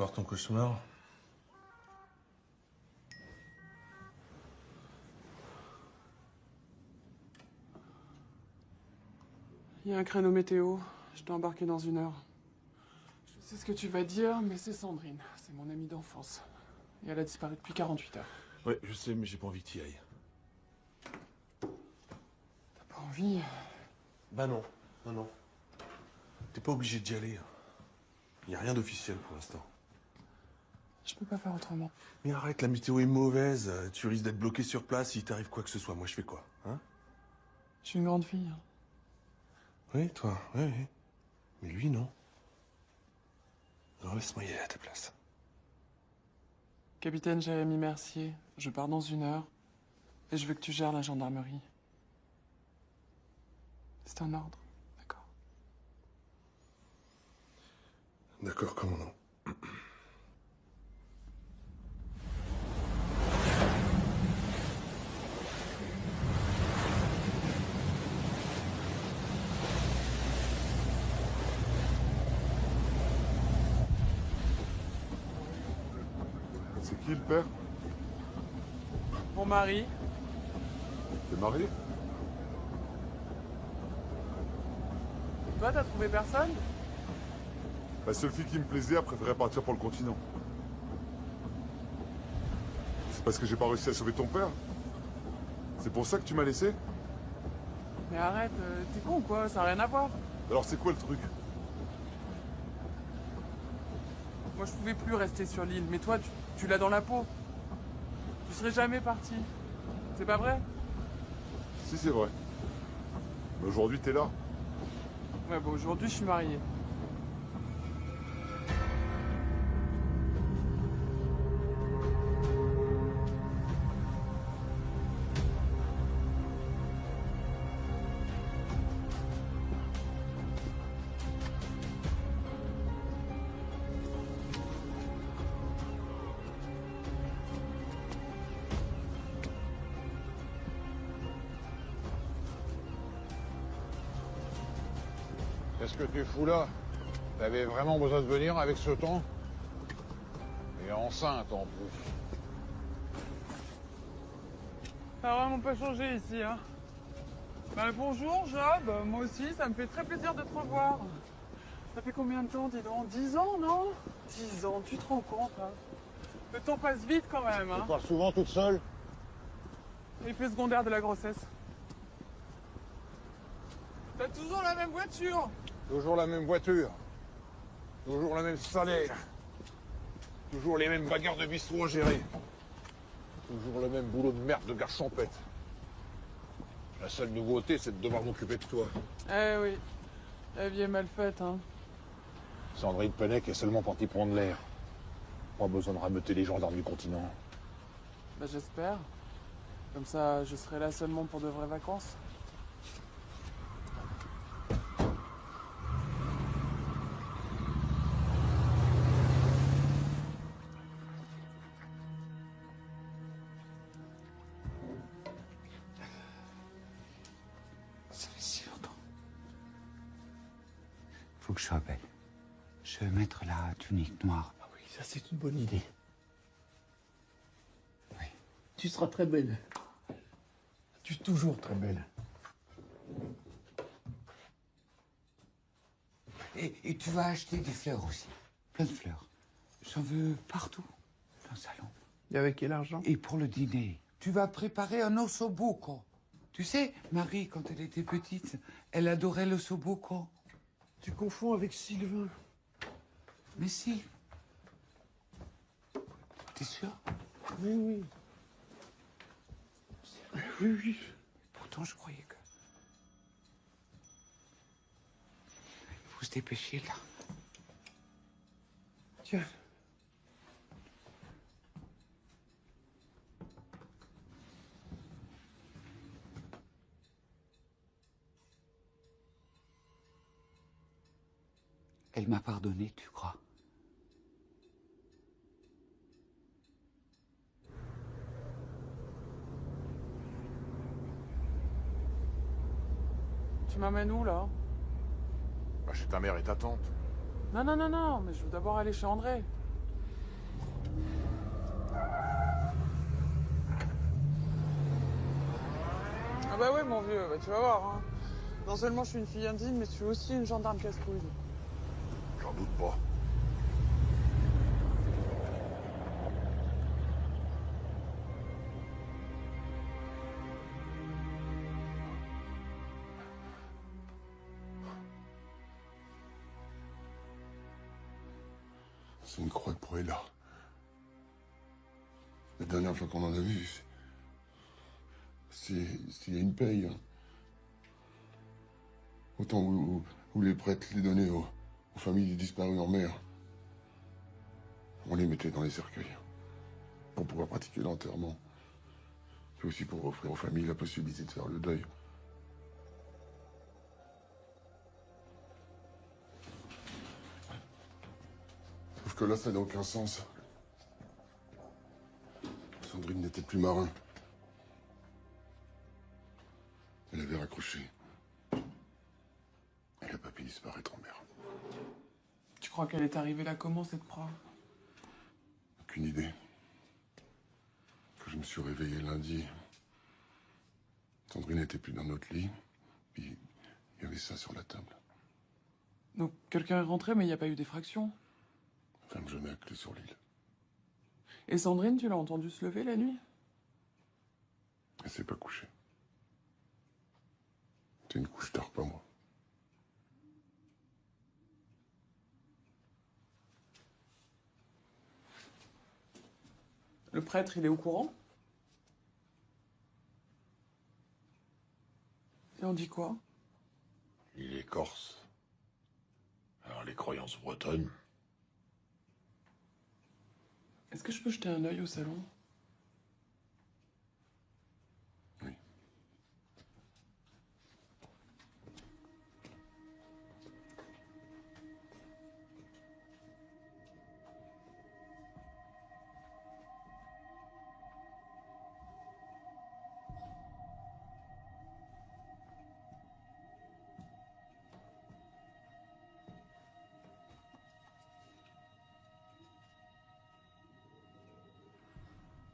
encore ton cauchemar? Il y a un créneau météo. Je dois embarquer dans 1 heure. Je sais ce que tu vas dire, mais c'est Sandrine. C'est mon amie d'enfance. Et elle a disparu depuis 48 heures. Ouais, je sais, mais j'ai pas envie que tu y ailles. T'as pas envie? Bah non, non. T'es pas obligé d'y aller. Y a rien d'officiel pour l'instant. Je peux pas faire autrement. Mais arrête, la météo est mauvaise. Tu risques d'être bloqué sur place s'il t'arrive quoi que ce soit. Moi, je fais quoi, hein? Je suis une grande fille. Hein. Oui, toi, oui. Mais lui, non. Non, laisse-moi y aller à ta place. Capitaine Jérémy Mercier, je pars dans 1 heure. Et je veux que tu gères la gendarmerie. C'est un ordre, d'accord? D'accord, commandant. C'est qui le père? Mon mari, T'es marié? toi t'as trouvé personne? La seule fille qui me plaisait a préféré partir pour le continent. C'est parce que j'ai pas réussi à sauver ton père? C'est pour ça que tu m'as laissé? Mais arrête, t'es con ou quoi? Ça n'a rien à voir. Alors c'est quoi le truc? Moi je pouvais plus rester sur l'île, mais toi tu l'as dans la peau. Tu serais jamais parti. C'est pas vrai? Si, c'est vrai. Mais aujourd'hui t'es là. Ouais, bah aujourd'hui je suis marié. Qu'est-ce que tu fous là? T'avais vraiment besoin de venir avec ce temps? Et enceinte en plus. Ça a vraiment pas changé ici, hein. Bah bonjour Job, moi aussi, ça me fait très plaisir de te revoir. Ça fait combien de temps, dis donc? 10 ans, non? 10 ans, tu te rends compte, hein? Le temps passe vite quand même, hein. Tu parles souvent toute seule? Effet secondaire de la grossesse. T'as toujours la même voiture? Toujours la même voiture. Toujours le même salaire. Toujours les mêmes bagarres de bistrot à gérer. Toujours le même boulot de merde de gare champêtre. La seule nouveauté, c'est de devoir m'occuper de toi. Eh oui, la vie est mal faite, hein. Sandrine Pennec est seulement partie prendre l'air. Pas besoin de rameuter les gendarmes du continent. Bah j'espère. Comme ça, je serai là seulement pour de vraies vacances. Ça fait si longtemps. Faut que je sois belle. Je vais mettre la tunique noire. Ah oui, ça c'est une bonne idée. Oui. Tu seras très belle. Tu es toujours très belle. Et tu vas acheter des fleurs aussi. Plein de fleurs. J'en veux partout. Dans le salon. Et avec quel argent? Et pour le dîner, tu vas préparer un ossobuco. Tu sais, Marie, quand elle était petite, elle adorait l'ossobuco. Tu confonds avec Sylvain. Mais si. T'es sûr? Oui, oui. Oui, oui. Pourtant, je croyais que... Il faut se dépêcher, là. Tiens. Elle m'a pardonné, tu crois? Tu m'amènes où, là? Bah, chez ta mère et ta tante. Non, mais je veux d'abord aller chez André. Ah bah ouais, mon vieux, bah tu vas voir. Hein. Non seulement je suis une fille indigne, mais je suis aussi une gendarme casse-couille. J'en doute pas. C'est une croix pour Ella. La dernière fois qu'on en a vu, s'il y a une paye. Hein. Autant où les prêtres les donnaient aux familles des disparus en mer. On les mettait dans les cercueils. Pour pouvoir pratiquer l'enterrement. Puis aussi pour offrir aux familles la possibilité de faire le deuil. Sauf que là, ça n'a aucun sens. Sandrine n'était plus marin. Elle avait raccroché. Elle n'a pas pu disparaître en mer. Tu crois qu'elle est arrivée là comment, cette proie? Aucune idée. Quand je me suis réveillé lundi, Sandrine n'était plus dans notre lit. Puis il y avait ça sur la table. Donc quelqu'un est rentré, mais il n'y a pas eu d'effraction. Femme jeune à clé sur l'île. Et Sandrine, tu l'as entendue se lever la nuit? Elle s'est pas couchée. C'est une couche tard, pas moi. Le prêtre, il est au courant? Et on dit quoi? Il est corse. Alors les croyances bretonnes. Est-ce que je peux jeter un œil au salon? Oui.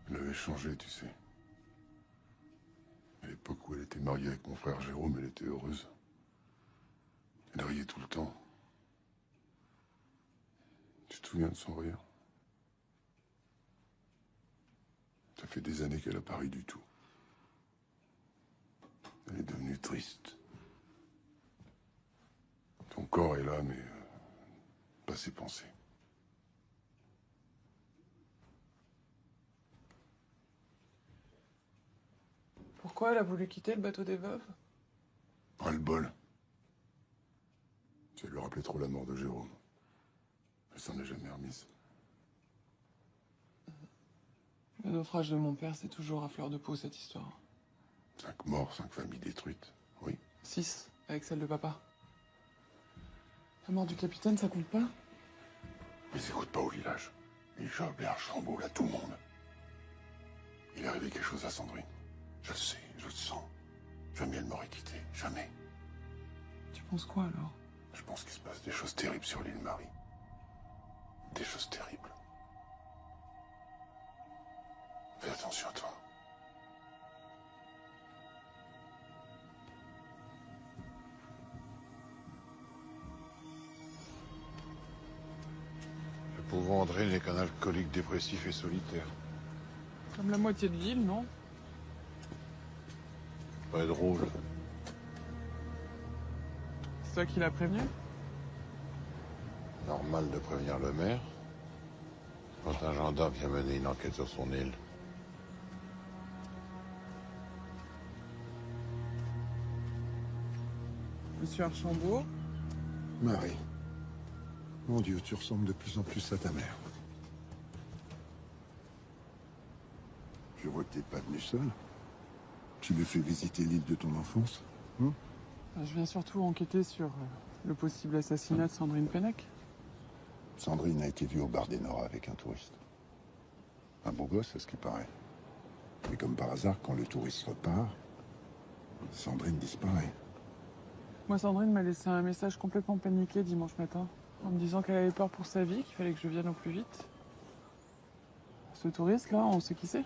Elle avait changé, tu sais. À l'époque où elle était mariée avec mon frère Jérôme, elle était heureuse. Elle riait tout le temps. Tu te souviens de son rire? Ça fait des années qu'elle n'a pas ri du tout. Elle est devenue triste. Son corps est là, mais pas ses pensées. Pourquoi elle a voulu quitter le bateau des veuves? Ras-le-bol. Ça lui rappelait trop la mort de Jérôme. Elle s'en est jamais remise. Le naufrage de mon père, c'est toujours à fleur de peau, cette histoire. 5 morts, 5 familles détruites. Oui. 6, avec celle de papa. La mort du capitaine, ça compte pas? Mais ça coûte pas au village. Et Job et Archambault, là, tout le monde. Il est arrivé quelque chose à Sandrine. Je le sais, je le sens. Jamais elle m'aurait quitté. Jamais. Tu penses quoi, alors? Je pense qu'il se passe des choses terribles sur l'île Marie. Des choses terribles. Fais attention à toi. Le pauvre André n'est qu'un alcoolique dépressif et solitaire. Comme la moitié de l'île, non? Pas drôle. C'est toi qui l'as prévenu? Normal de prévenir le maire. Quand un gendarme vient mener une enquête sur son île. Monsieur Archambault? Marie, mon Dieu, tu ressembles de plus en plus à ta mère. Je vois que t'es pas venu seul. Tu lui fais visiter l'île de ton enfance, hein? Je viens surtout enquêter sur le possible assassinat de Sandrine Pennec. Sandrine a été vue au bar des Nora avec un touriste. Un beau gosse, à ce qui paraît. Mais comme par hasard, quand le touriste repart, Sandrine disparaît. Moi, Sandrine m'a laissé un message complètement paniqué dimanche matin, en me disant qu'elle avait peur pour sa vie, qu'il fallait que je vienne au plus vite. Ce touriste, là, on sait qui c'est?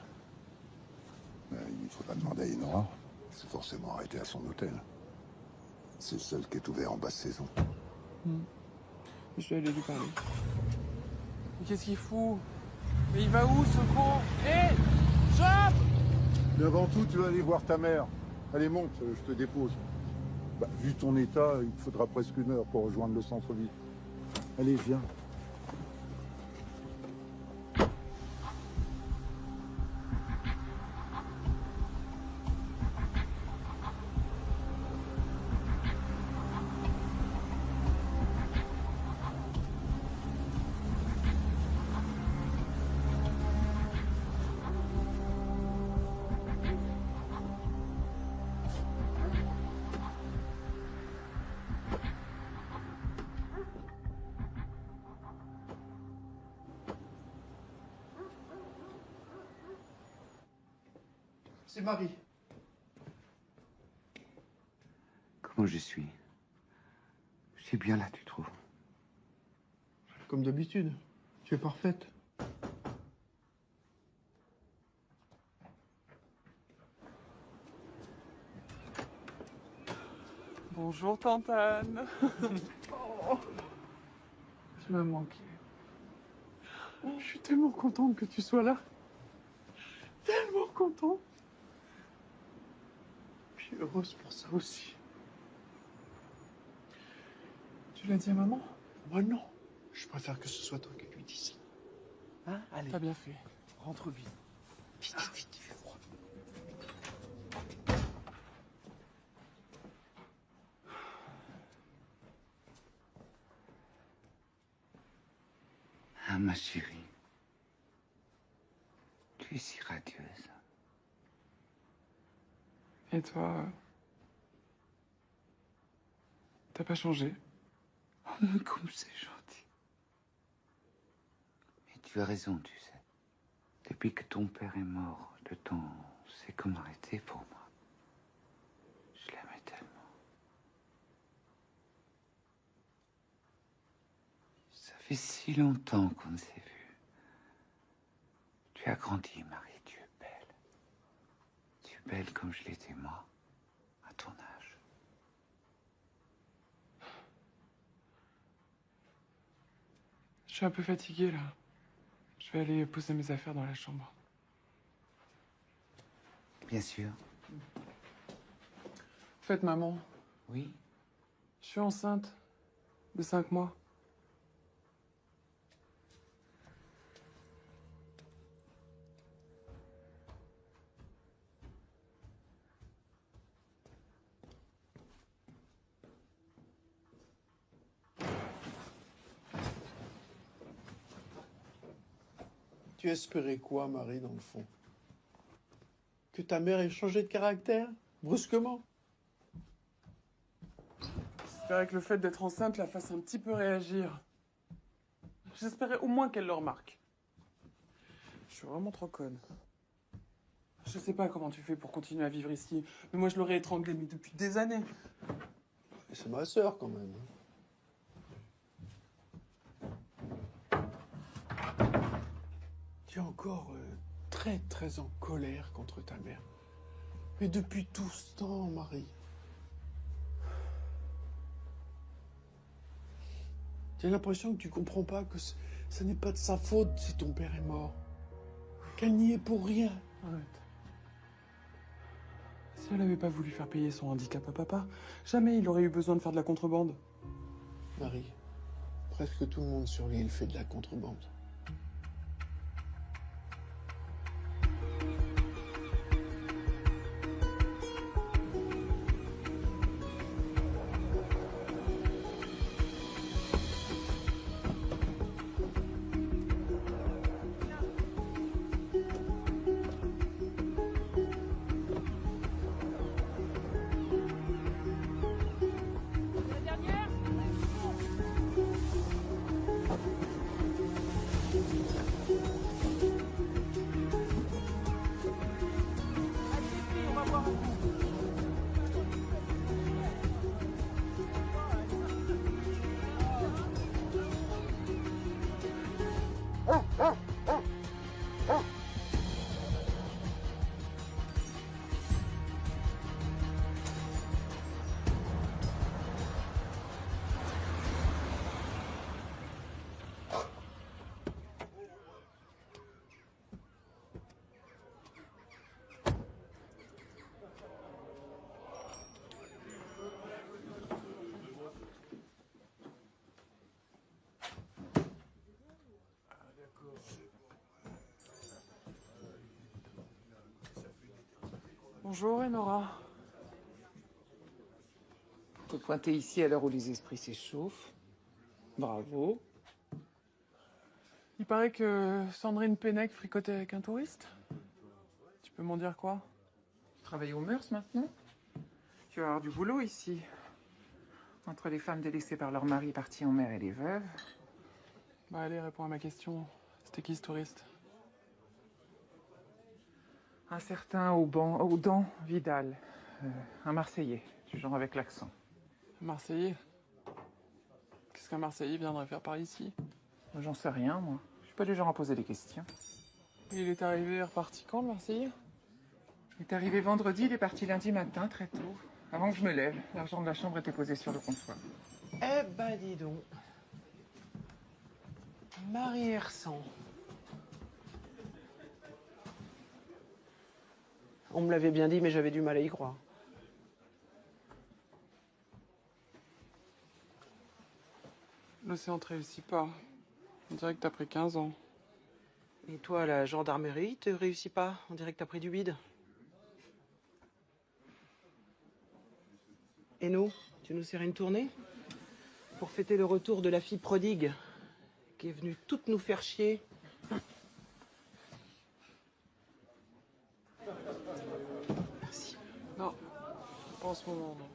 Il faudra demander à Enora. C'est forcément arrêté à son hôtel. C'est le seul qui est ouvert en basse saison. Je vais aller lui parler. Mais qu'est-ce qu'il fout? Mais il va où, ce con? Hé, Job! Mais avant tout, tu vas aller voir ta mère. Allez, monte, je te dépose. Bah, vu ton état, il te faudra presque 1 heure pour rejoindre le centre-ville. Allez, viens. C'est Marie. Comment je suis? Je suis bien là, tu trouves? Comme d'habitude. Tu es parfaite. Bonjour, tante Anne. Oh, tu m'as manqué. Je suis tellement contente que tu sois là. Tellement contente. Puis heureuse pour ça aussi. Tu l'as dit à maman? Moi, non. Je préfère que ce soit toi qui lui dise. Hein? Allez, T'as bien fait. rentre vite. Vite, vite, vite, il fait froid. Ah, ma chérie. Tu es si radieuse. Et toi? T'as pas changé? Oh, mais comme c'est gentil. Mais tu as raison, tu sais. Depuis que ton père est mort, le temps s'est comme arrêté pour moi. Je l'aimais tellement. Ça fait si longtemps qu'on ne s'est vu. Tu as grandi, Marie, tu es belle. Tu es belle comme je l'étais moi, à ton âge. Je suis un peu fatiguée, là. Je vais aller poser mes affaires dans la chambre. Bien sûr. En fait, maman, Oui. je suis enceinte de 5 mois. Tu espérais quoi, Marie, dans le fond? Que ta mère ait changé de caractère, brusquement? J'espérais que le fait d'être enceinte la fasse un petit peu réagir. J'espérais au moins qu'elle le remarque. Je suis vraiment trop conne. Je sais pas comment tu fais pour continuer à vivre ici, mais moi je l'aurais étranglée mais depuis des années. C'est ma sœur, quand même. Tu es encore très, très en colère contre ta mère. Mais depuis tout ce temps, Marie. J'ai l'impression que tu comprends pas que ce n'est pas de sa faute si ton père est mort. Qu'elle n'y est pour rien. Arrête. Si elle avait pas voulu faire payer son handicap à papa, jamais il aurait eu besoin de faire de la contrebande. Marie, presque tout le monde sur l'île fait de la contrebande. Bonjour, Enora. Te pointer ici à l'heure où les esprits s'échauffent. Bravo. Il paraît que Sandrine Pennec fricotait avec un touriste. Tu peux m'en dire quoi? Tu travailles aux mœurs maintenant? Tu vas avoir du boulot ici. Entre les femmes délaissées par leur mari partis en mer et les veuves. Bah allez, réponds à ma question. C'était qui ce touriste? Un certain Audan Vidal. Un Marseillais, du genre avec l'accent. Un Marseillais? Qu'est-ce qu'un Marseillais viendrait faire par ici? J'en sais rien, moi. Je suis pas du genre à poser des questions. Il est arrivé et reparti quand, le Marseillais? Il est arrivé vendredi, il est parti lundi matin, très tôt. Avant que je me lève, l'argent de la chambre était posé sur le comptoir. Eh ben, dis donc. Marie Hersan. On me l'avait bien dit, mais j'avais du mal à y croire. L'océan te réussit pas. On dirait que t'as pris 15 ans. Et toi, la gendarmerie, te réussit pas? On dirait que t'as pris du bide. Et nous, tu nous sers une tournée? Pour fêter le retour de la fille prodigue, qui est venue toute nous faire chier. Merci. Non, pas en ce moment, non.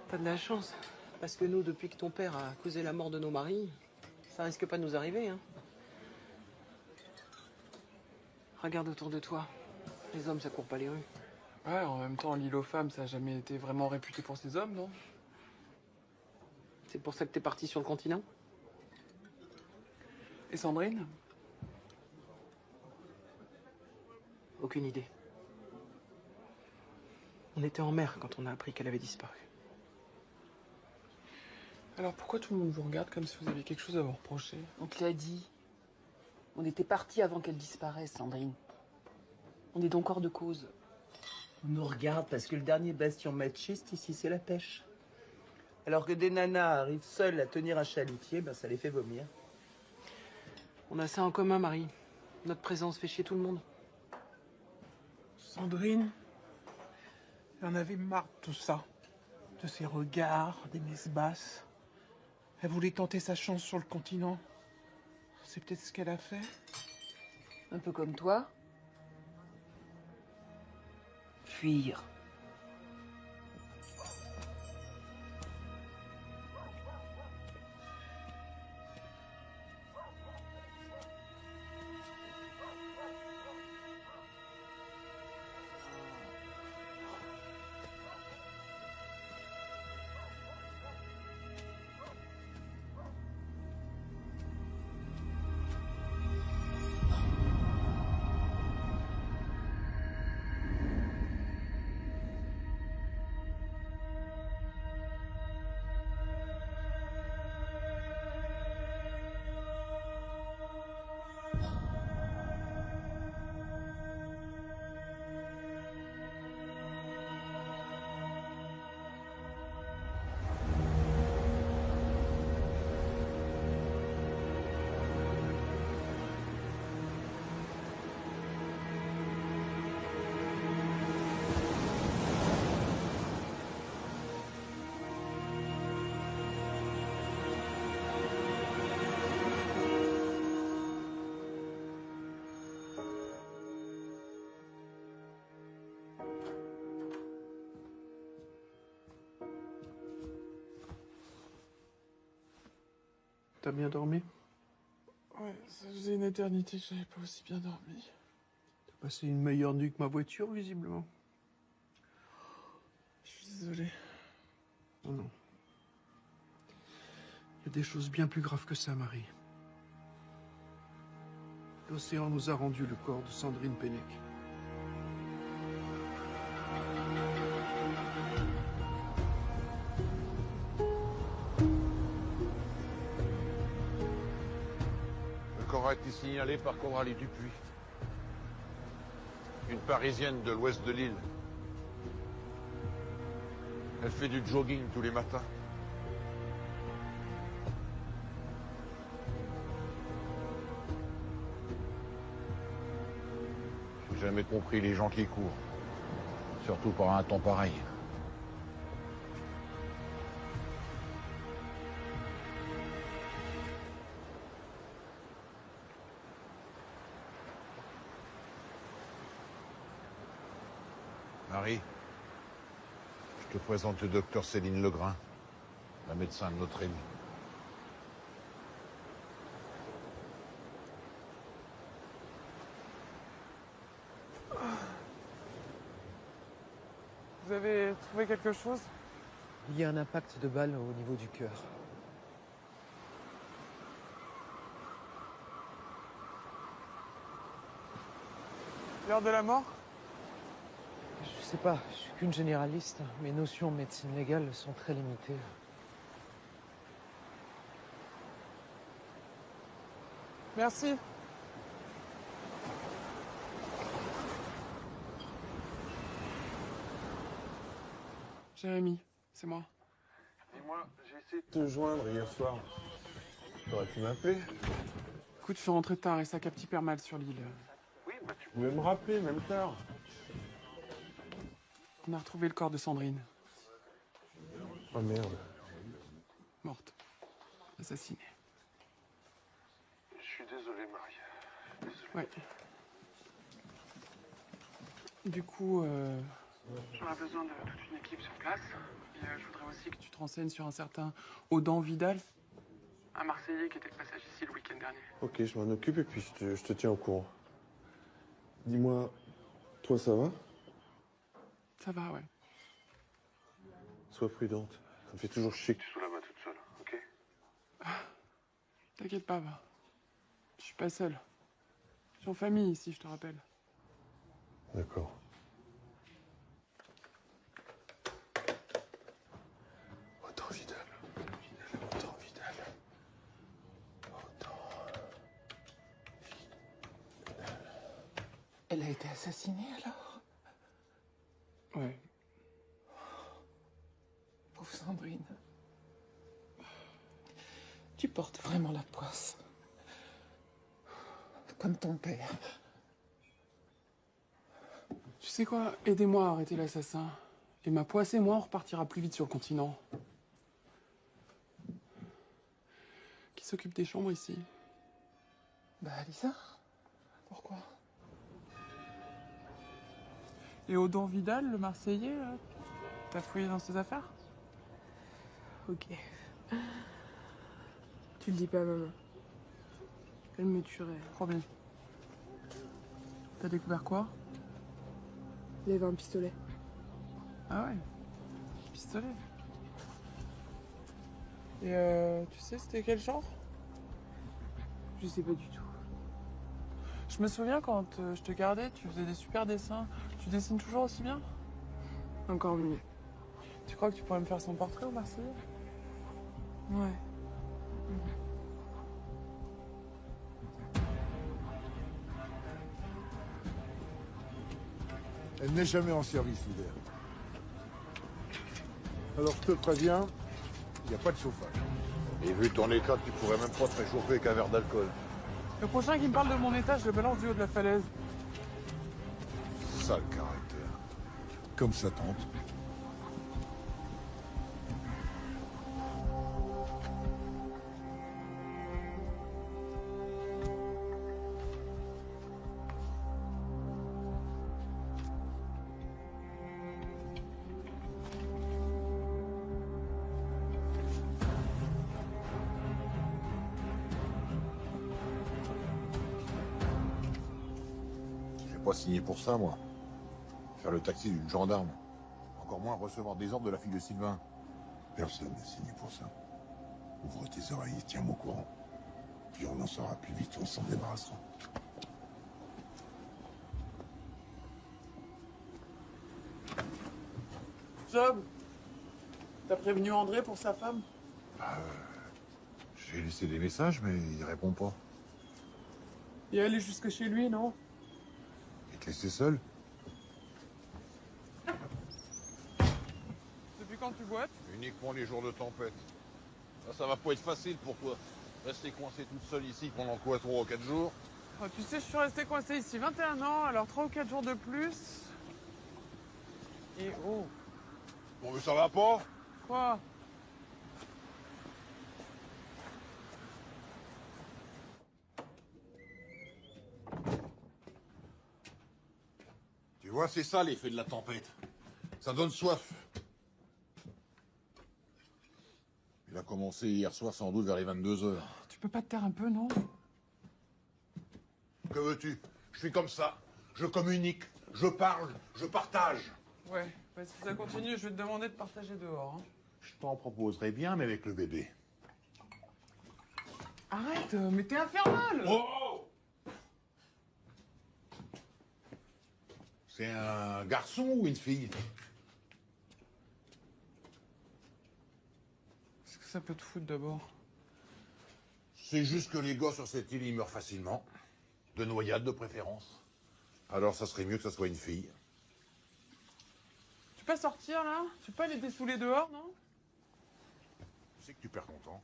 T'as de la chance, parce que nous, depuis que ton père a causé la mort de nos maris, ça risque pas de nous arriver, hein. Regarde autour de toi. Les hommes, ça court pas les rues. Ouais, en même temps, l'île aux femmes, ça a jamais été vraiment réputé pour ses hommes, non? C'est pour ça que t'es parti sur le continent? Et Sandrine? Aucune idée. On était en mer quand on a appris qu'elle avait disparu. Alors pourquoi tout le monde vous regarde comme si vous aviez quelque chose à vous reprocher? On te l'a dit. On était partis avant qu'elle disparaisse, Sandrine. On est donc hors de cause. On nous regarde parce que le dernier bastion machiste ici, c'est la pêche. Alors que des nanas arrivent seules à tenir un chalutier, ben ça les fait vomir. On a ça en commun, Marie. Notre présence fait chier tout le monde. Sandrine, elle en avait marre de tout ça. De ses regards, des messes basses. Elle voulait tenter sa chance sur le continent. C'est peut-être ce qu'elle a fait. Un peu comme toi. Fuir. T'as bien dormi? Ouais, ça faisait une éternité que j'avais pas aussi bien dormi. T'as passé une meilleure nuit que ma voiture, visiblement. Je suis désolé. Non, non. Il y a des choses bien plus graves que ça, Marie. L'océan nous a rendu le corps de Sandrine Pennec. Le corps a été signalé par Coralie Dupuis, une Parisienne de l'ouest de l'île. Elle fait du jogging tous les matins. J'ai jamais compris les gens qui courent. Surtout par un ton pareil. Marie, je te présente le docteur Céline Legrain, la médecin de notre île. Vous avez trouvé quelque chose? Il y a un impact de balle au niveau du cœur. L'heure de la mort? Je sais pas, je suis qu'une généraliste. Mes notions en médecine légale sont très limitées. Merci. Jérémy, c'est moi. Et moi, j'ai essayé de te joindre hier soir. T'aurais pu m'appeler? Écoute, je suis rentré tard et ça capte hyper mal sur l'île. Oui, bah tu pouvais me rappeler, même tard. On a retrouvé le corps de Sandrine. Oh merde. Morte. Assassinée. Je suis désolé, Marie. Désolé. Ouais. Du coup, j'aurais besoin de toute une équipe sur place. Et je voudrais aussi que tu te renseignes sur un certain Audan Vidal, un Marseillais qui était de passage ici le week-end dernier. Ok, je m'en occupe et puis je te tiens au courant. Dis-moi, toi ça va? Ça va, ouais. Sois prudente. Ça me fait toujours chier que tu sois là-bas toute seule, ok? T'inquiète pas, va. Je suis pas seul. Je suis en famille ici, je te rappelle. D'accord. Autant Vidal. Autant Vidal. Autant Vidal. Elle a été assassinée alors? Ouais. Pauvre Sandrine. Tu portes vraiment la poisse. Comme ton père. Tu sais quoi? Aidez-moi à arrêter l'assassin. Et ma poisse et moi, on repartira plus vite sur le continent. Qui s'occupe des chambres ici? Bah, Lisa. Pourquoi? Et Audan Vidal, le Marseillais, là, t'as fouillé dans ses affaires? Ok. Tu le dis pas à maman. Elle me tuerait. Promis. T'as découvert quoi? Il avait un pistolet. Ah ouais. Pistolet. Et tu sais c'était quel genre? Je sais pas du tout. Je me souviens quand je te gardais, tu faisais des super dessins. Tu dessines toujours aussi bien? Encore mieux. Tu crois que tu pourrais me faire son portrait au Marseillais? Ouais. Elle n'est jamais en service l'hiver. Alors je te préviens, il n'y a pas de chauffage. Et vu ton état, tu pourrais même pas te réchauffer avec un verre d'alcool. Le prochain qui me parle de mon état, je le balance du haut de la falaise. Sale caractère. Comme sa tante. J'ai pas signé pour ça, moi. Faire le taxi d'une gendarme. Encore moins recevoir des ordres de la fille de Sylvain. Personne n'a signé pour ça. Ouvre tes oreilles et tiens-moi au courant. Puis on en saura plus vite, on s'en débarrassera. Job, t'as prévenu André pour sa femme? J'ai laissé des messages, mais il répond pas. Et elle est jusque chez lui, non? Il te laissé seul? Depuis quand tu boites? Uniquement les jours de tempête. Ça va pas être facile pour toi. Rester coincé toute seule ici pendant quoi, 3 ou 4 jours? Oh, tu sais, je suis resté coincé ici 21 ans, alors 3 ou 4 jours de plus. Et oh. Bon, mais ça va pas? Quoi? Tu vois, c'est ça l'effet de la tempête. Ça donne soif. Il a commencé hier soir sans doute vers les 22h. Tu peux pas te taire un peu, non? Que veux-tu? Je suis comme ça. Je communique, je parle, je partage. Ouais, bah si ça continue, je vais te demander de partager dehors. Hein. Je t'en proposerais bien, mais avec le bébé. Arrête, mais t'es infernal! Oh! C'est un garçon ou une fille? Qu'est-ce que ça peut te foutre d'abord? C'est juste que les gosses sur cette île, ils meurent facilement. De noyade de préférence. Alors ça serait mieux que ça soit une fille. Tu peux pas sortir là? Tu peux pas les dessouler dehors, non? Tu sais que tu perds ton temps.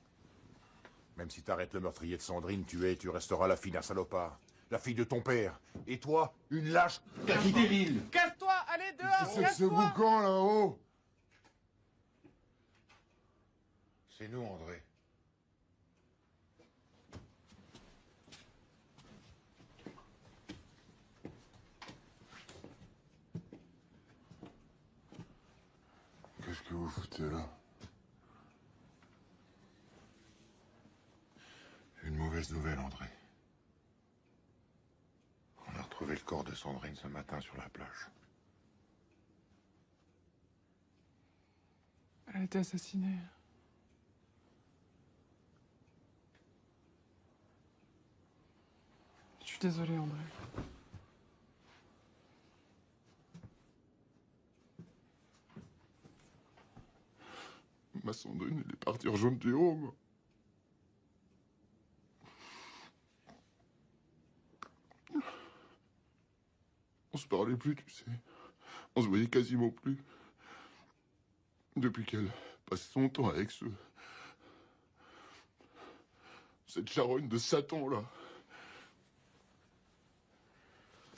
Même si t'arrêtes le meurtrier de Sandrine, tu resteras la fille d'un salopard. La fille de ton père. Et toi, une lâche qui a quitté l'île. Casse-toi, allez dehors, C'est ce casse-toi! boucan là-haut. C'est nous, André. Qu'est-ce que vous foutez là? Une mauvaise nouvelle, André. On a retrouvé le corps de Sandrine ce matin sur la plage. Elle a été assassinée. Je suis désolée, André. Ma Sandrine, elle est partie rejoindre Jérôme. On se parlait plus, tu sais. On se voyait quasiment plus. Depuis qu'elle passait son temps avec cette charogne de Satan, là.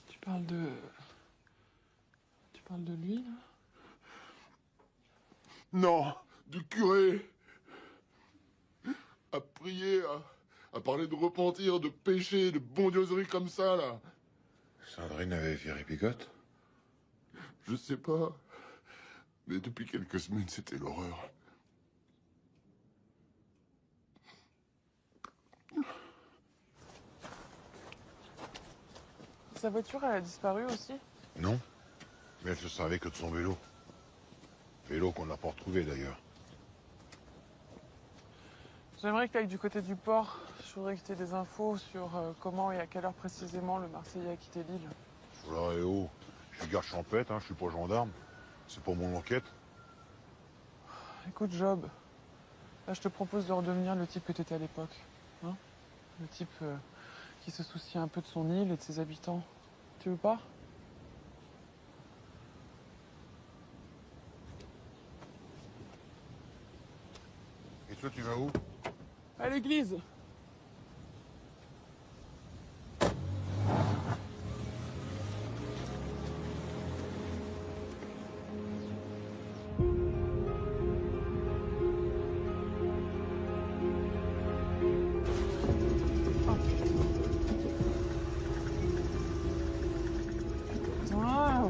Tu parles de lui, là? Non, du curé. À prier, à parler de repentir, de péché, de bondieuserie comme ça, là. Sandrine avait viré Bigote? Je sais pas. Mais depuis quelques semaines, c'était l'horreur. Sa voiture, elle a disparu aussi? Non. Mais elle se servait que de son vélo. Vélo qu'on n'a pas retrouvé, d'ailleurs. J'aimerais que tu ailles du côté du port. Je voudrais que tu aies des infos sur comment et à quelle heure précisément le Marseillais a quitté l'île. Voilà, et oh. Je suis garde champêtre, hein, je suis pas gendarme. C'est pas mon enquête. Écoute, Job, là, je te propose de redevenir le type que tu étais à l'époque. Hein, le type qui se soucie un peu de son île et de ses habitants. Tu veux pas? Et toi, tu vas où? À l'église. Ah.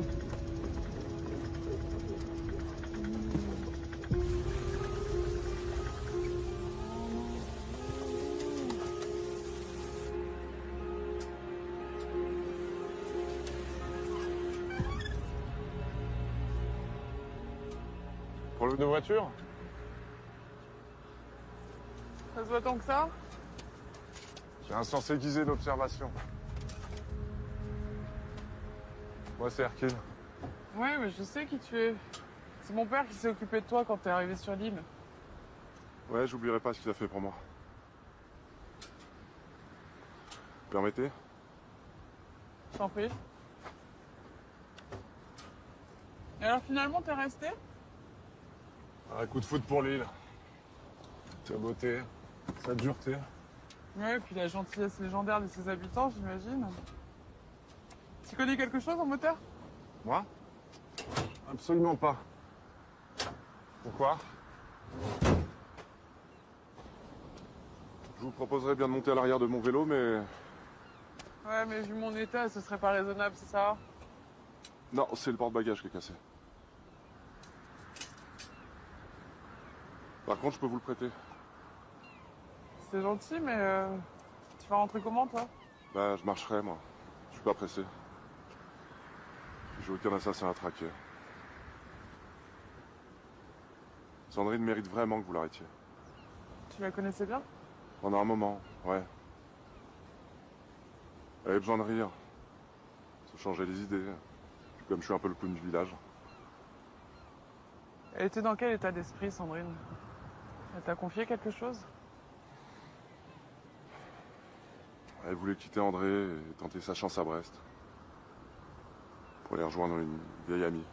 Problème de voiture? Ça se voit tant que ça? J'ai un sens aiguisé d'observation. Moi, c'est Hercule. Ouais, mais je sais qui tu es. C'est mon père qui s'est occupé de toi quand t'es arrivé sur l'île. Ouais, j'oublierai pas ce qu'il a fait pour moi. Permettez? Je t'en prie. Et alors finalement, t'es resté? Un coup de foot pour l'île. Sa beauté, sa dureté. Ouais, puis la gentillesse légendaire de ses habitants, j'imagine. Tu connais quelque chose en moteur? Moi? Absolument pas. Pourquoi? Je vous proposerais bien de monter à l'arrière de mon vélo, mais... Ouais, mais vu mon état, ce serait pas raisonnable, c'est ça? Non, c'est le porte-bagages qui est cassé. Par contre, je peux vous le prêter. C'est gentil, mais tu vas rentrer comment, toi? Bah, je marcherai, moi. Je suis pas pressé. J'ai aucun assassin à traquer. Sandrine mérite vraiment que vous l'arrêtiez. Tu la connaissais bien? Pendant un moment, ouais. Elle avait besoin de rire. Se changer les idées. Puis comme je suis un peu le clown du village. Elle était dans quel état d'esprit, Sandrine? Elle t'a confié quelque chose? Elle voulait quitter André et tenter sa chance à Brest. Pour aller rejoindre une vieille amie.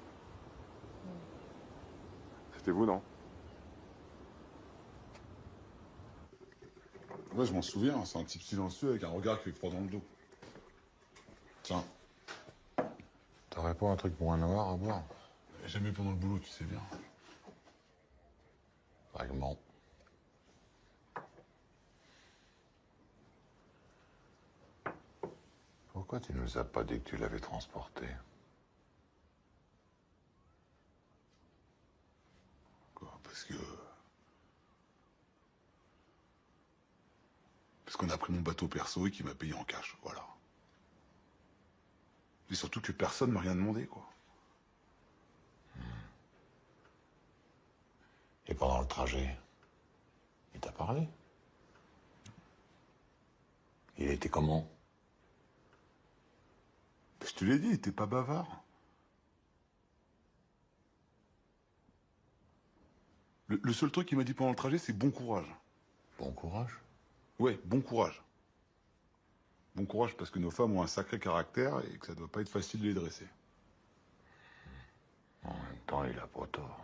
C'était vous, non? Ouais, je m'en souviens, c'est un type silencieux avec un regard qui fait froid dans le dos. Tiens. T'aurais pas un truc moins noir à boire? Jamais pendant le boulot, tu sais bien. Vaguement. Pourquoi tu nous as pas dit que tu l'avais transporté? Quoi, parce qu'on a pris mon bateau perso et qu'il m'a payé en cash, voilà. Et surtout que personne m'a rien demandé, quoi. Et pendant le trajet, il t'a parlé? Il était comment? Je te l'ai dit, il était pas bavard. Le seul truc qu'il m'a dit pendant le trajet, c'est bon courage. Bon courage? Ouais, bon courage. Bon courage parce que nos femmes ont un sacré caractère et que ça doit pas être facile de les dresser. En même temps, il a pas tort.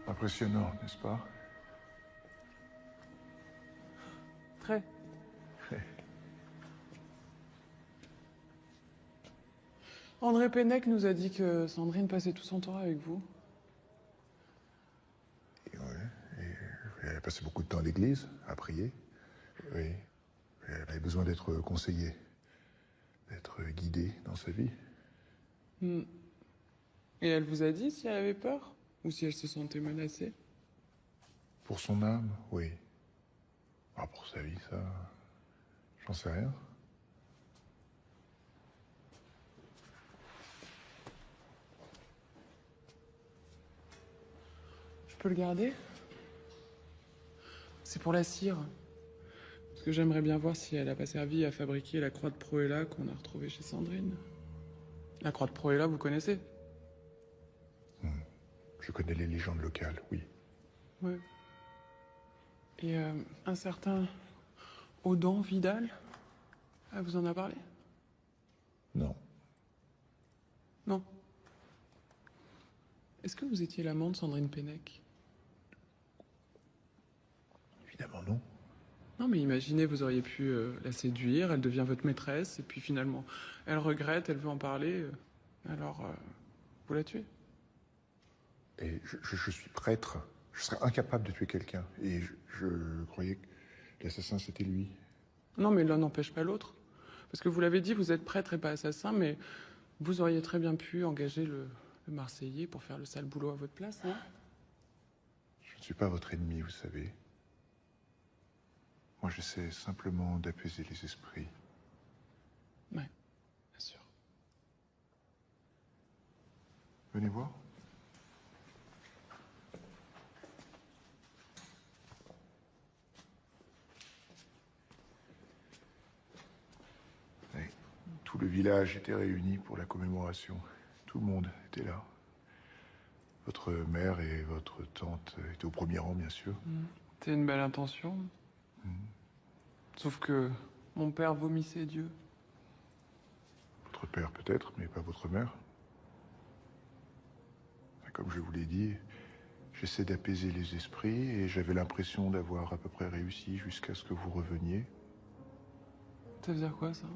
Impressionnant, n'est-ce pas? Très. André Pennec nous a dit que Sandrine passait tout son temps avec vous. Elle a passé beaucoup de temps à l'église, à prier. Oui. Elle avait besoin d'être conseillée, d'être guidée dans sa vie. Hmm. Et elle vous a dit si elle avait peur? Ou si elle se sentait menacée? Pour son âme, oui. Ah, pour sa vie, ça... J'en sais rien. Je peux le garder? C'est pour la cire. Parce que j'aimerais bien voir si elle a pas servi à fabriquer la croix de Proella qu'on a retrouvée chez Sandrine. La croix de Proella, vous connaissez? Je connais les légendes locales, oui. Ouais. Et un certain Audan Vidal, elle vous en a parlé? Non. Non. Est-ce que vous étiez l'amant de Sandrine Pennec? Évidemment non. Non, mais imaginez, vous auriez pu la séduire, elle devient votre maîtresse, et puis finalement, elle regrette, elle veut en parler, alors vous la tuez. Et je suis prêtre. Je serais incapable de tuer quelqu'un. Et je croyais que l'assassin, c'était lui. Non, mais l'un n'empêche pas l'autre. Parce que vous l'avez dit, vous êtes prêtre et pas assassin, mais vous auriez très bien pu engager le Marseillais pour faire le sale boulot à votre place, hein? Je ne suis pas votre ennemi, vous savez. Moi, j'essaie simplement d'apaiser les esprits. Ouais, bien sûr. Venez voir. Oui. Tout le village était réuni pour la commémoration. Tout le monde était là. Votre mère et votre tante étaient au premier rang, bien sûr. C'est une belle intention. Sauf que mon père vomissait Dieu. Votre père peut-être, mais pas votre mère. Comme je vous l'ai dit, j'essaie d'apaiser les esprits et j'avais l'impression d'avoir à peu près réussi jusqu'à ce que vous reveniez. Ça veut dire quoi, ça?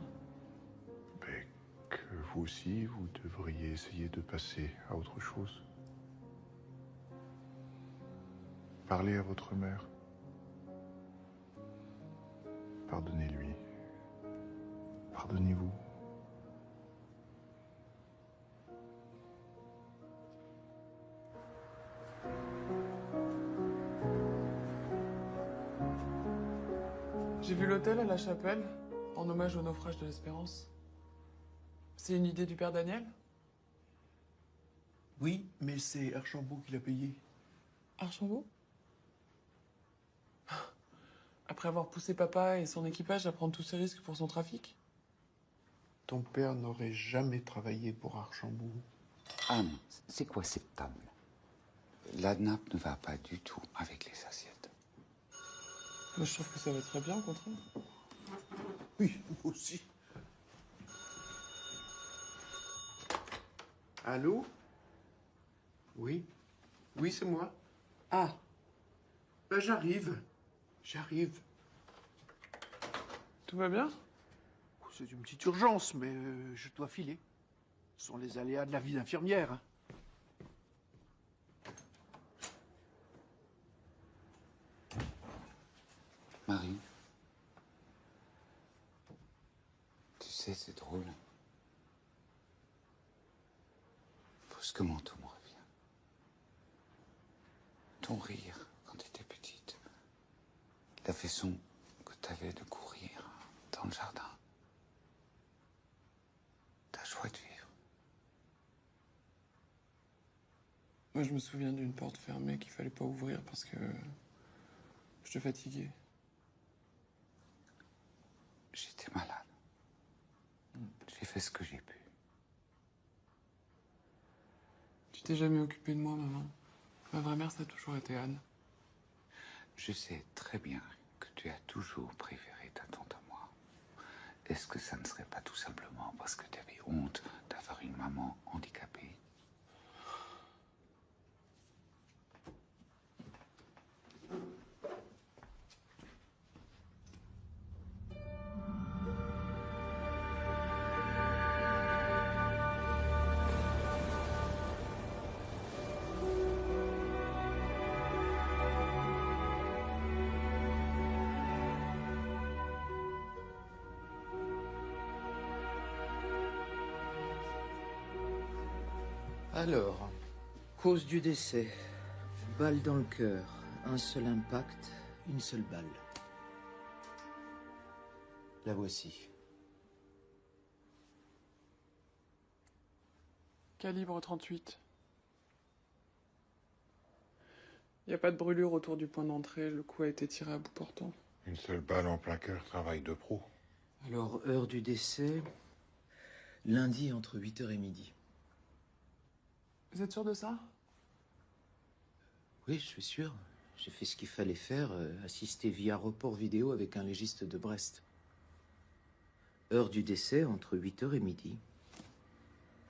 Que vous aussi, vous devriez essayer de passer à autre chose. Parlez à votre mère. Pardonnez-lui. Pardonnez-vous. J'ai vu l'hôtel à la chapelle, en hommage au naufrage de l'Espérance. C'est une idée du père Daniel? Oui, mais c'est Archambault qui l'a payé. Archambault? Après avoir poussé papa et son équipage à prendre tous ces risques pour son trafic? Ton père n'aurait jamais travaillé pour Archambault. Anne, c'est quoi cette table? La nappe ne va pas du tout avec les assiettes. Moi, je trouve que ça va très bien, au contraire. Oui, moi aussi. Allô? Oui? Oui, c'est moi. Ah. Ben, j'arrive. J'arrive. Tout va bien? C'est une petite urgence, mais je dois filer. Ce sont les aléas de la vie d'infirmière. Hein. Marie, tu sais, c'est drôle. Brusquement, tout me revient. Ton rire quand tu étais petite. La façon que tu avais de courir dans le jardin. Ta joie de vivre. Moi, je me souviens d'une porte fermée qu'il fallait pas ouvrir parce que j'étais fatigué. J'étais malade. J'ai fait ce que j'ai pu. Tu t'es jamais occupé de moi, maman. Ma vraie mère, ça a toujours été Anne. Je sais très bien que tu as toujours préféré ta tante à moi. Est-ce que ça ne serait pas tout simplement parce que tu avais honte d'avoir une maman handicapée? Alors, cause du décès. Balle dans le cœur. Un seul impact, une seule balle. La voici. Calibre 38. Il n'y a pas de brûlure autour du point d'entrée, le coup a été tiré à bout portant. Une seule balle en plein cœur, travail de pro. Alors, heure du décès, lundi entre 8h et midi. Vous êtes sûr de ça? Oui, je suis sûr. J'ai fait ce qu'il fallait faire, assister via report vidéo avec un légiste de Brest. Heure du décès entre 8h et midi.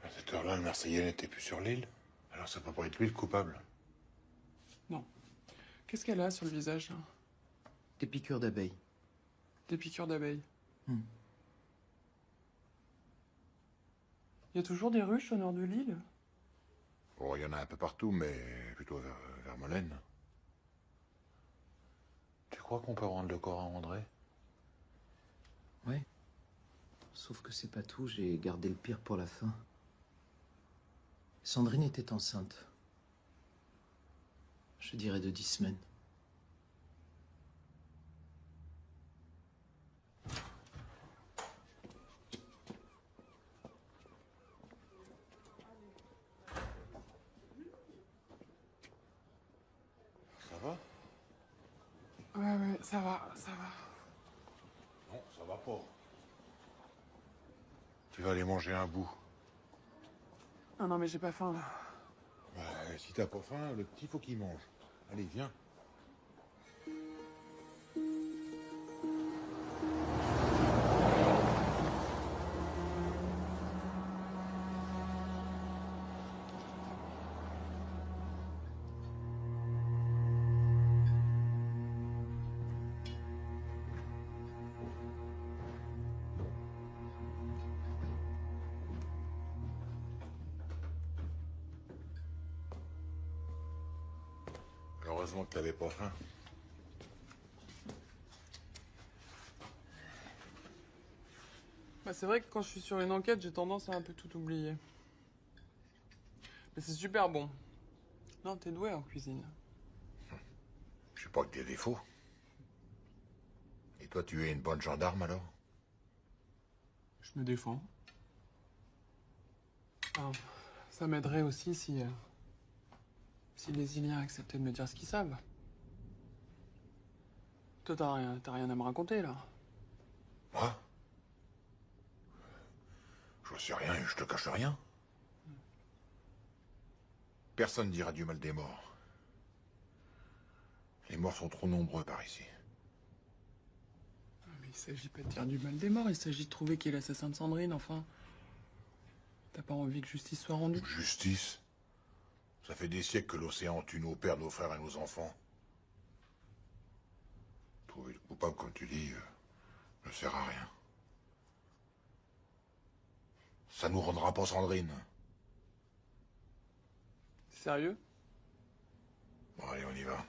À cette heure-là, le Marseillais n'était plus sur l'île. Alors ça peut pas être lui le coupable. Non. Qu'est-ce qu'elle a sur le visage, là? Des piqûres d'abeilles. Des piqûres d'abeilles. Il y a toujours des ruches au nord de l'île? Oh, il y en a un peu partout, mais plutôt vers Molène. Tu crois qu'on peut rendre le corps à André? Ouais. Sauf que c'est pas tout, j'ai gardé le pire pour la fin. Sandrine était enceinte. Je dirais de 10 semaines. Ça va? Ouais, ça va, ça va. Non, ça va pas. Tu vas aller manger un bout. Non, mais j'ai pas faim, là. Ouais, si t'as pas faim, le petit faut qu'il mange. Allez, viens. Heureusement que t'avais pas faim. Bah, c'est vrai que quand je suis sur une enquête, j'ai tendance à un peu tout oublier. Mais c'est super bon. Non, t'es doué en cuisine. Je sais pas que des défauts. Et toi, tu es une bonne gendarme, alors? Je me défends. Ah, ça m'aiderait aussi si les Iliens acceptaient de me dire ce qu'ils savent. Toi, t'as rien à me raconter, là. Moi? Je sais rien et je te cache rien. Personne dira du mal des morts. Les morts sont trop nombreux par ici. Mais il s'agit pas de dire du mal des morts, il s'agit de trouver qui est l'assassin de Sandrine, enfin. T'as pas envie que justice soit rendue? Justice? Ça fait des siècles que l'océan tue nos pères, nos frères et nos enfants. Trouver le coupable, comme tu dis, ne sert à rien. Ça nous rendra pas Sandrine. Sérieux? Bon, allez, on y va.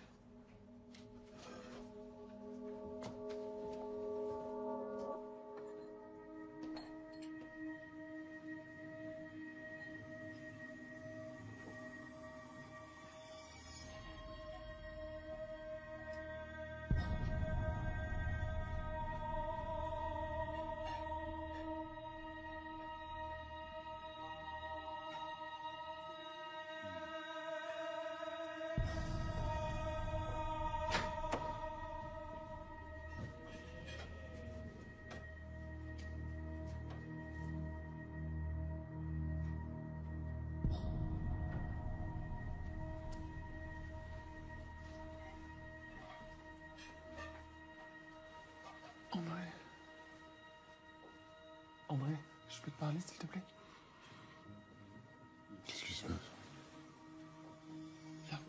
André, je peux te parler, s'il te plaît? Qu'est-ce qui se passe? Viens.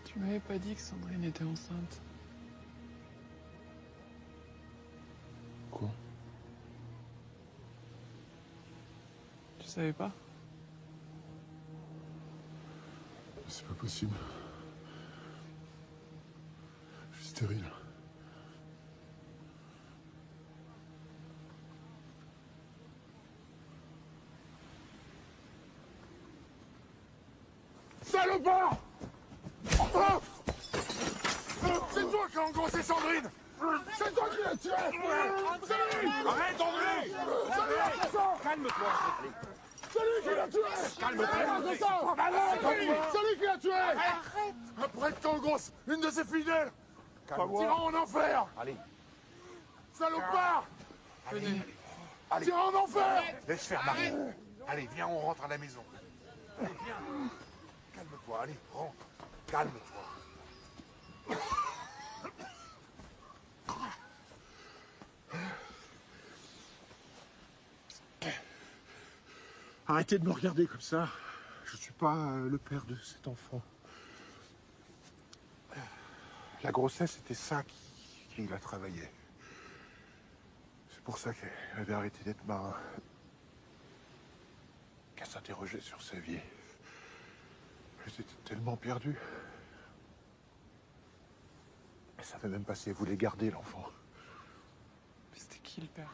Tu m'avais pas dit que Sandrine était enceinte. Quoi? Tu savais pas? C'est pas possible. Je suis stérile. Salopard! C'est toi qui as engrossé Sandrine! C'est toi qui l'as tué! Arrête, André! Calme-toi, s'il te plaît. Celui qui l'a tué! Calme-toi! Celui qui l'a tué! Arrête! Après que t'engrosses une de ses fidèles! T'iras en enfer! Allez. Salopard! Allez. T'iras en enfer! Laisse faire, Marie. Allez, viens, on rentre à la maison. Allez, viens. Calme-toi, allez, rentre. Calme-toi. Arrêtez de me regarder comme ça. Je suis pas le père de cet enfant. La grossesse, c'était ça qui la travaillait. C'est pour ça qu'elle avait arrêté d'être marin. Qu'elle s'interrogeait sur sa vie. J'étais tellement perdu. Elle savait même pas si elle voulait garder l'enfant. Mais c'était qui le père?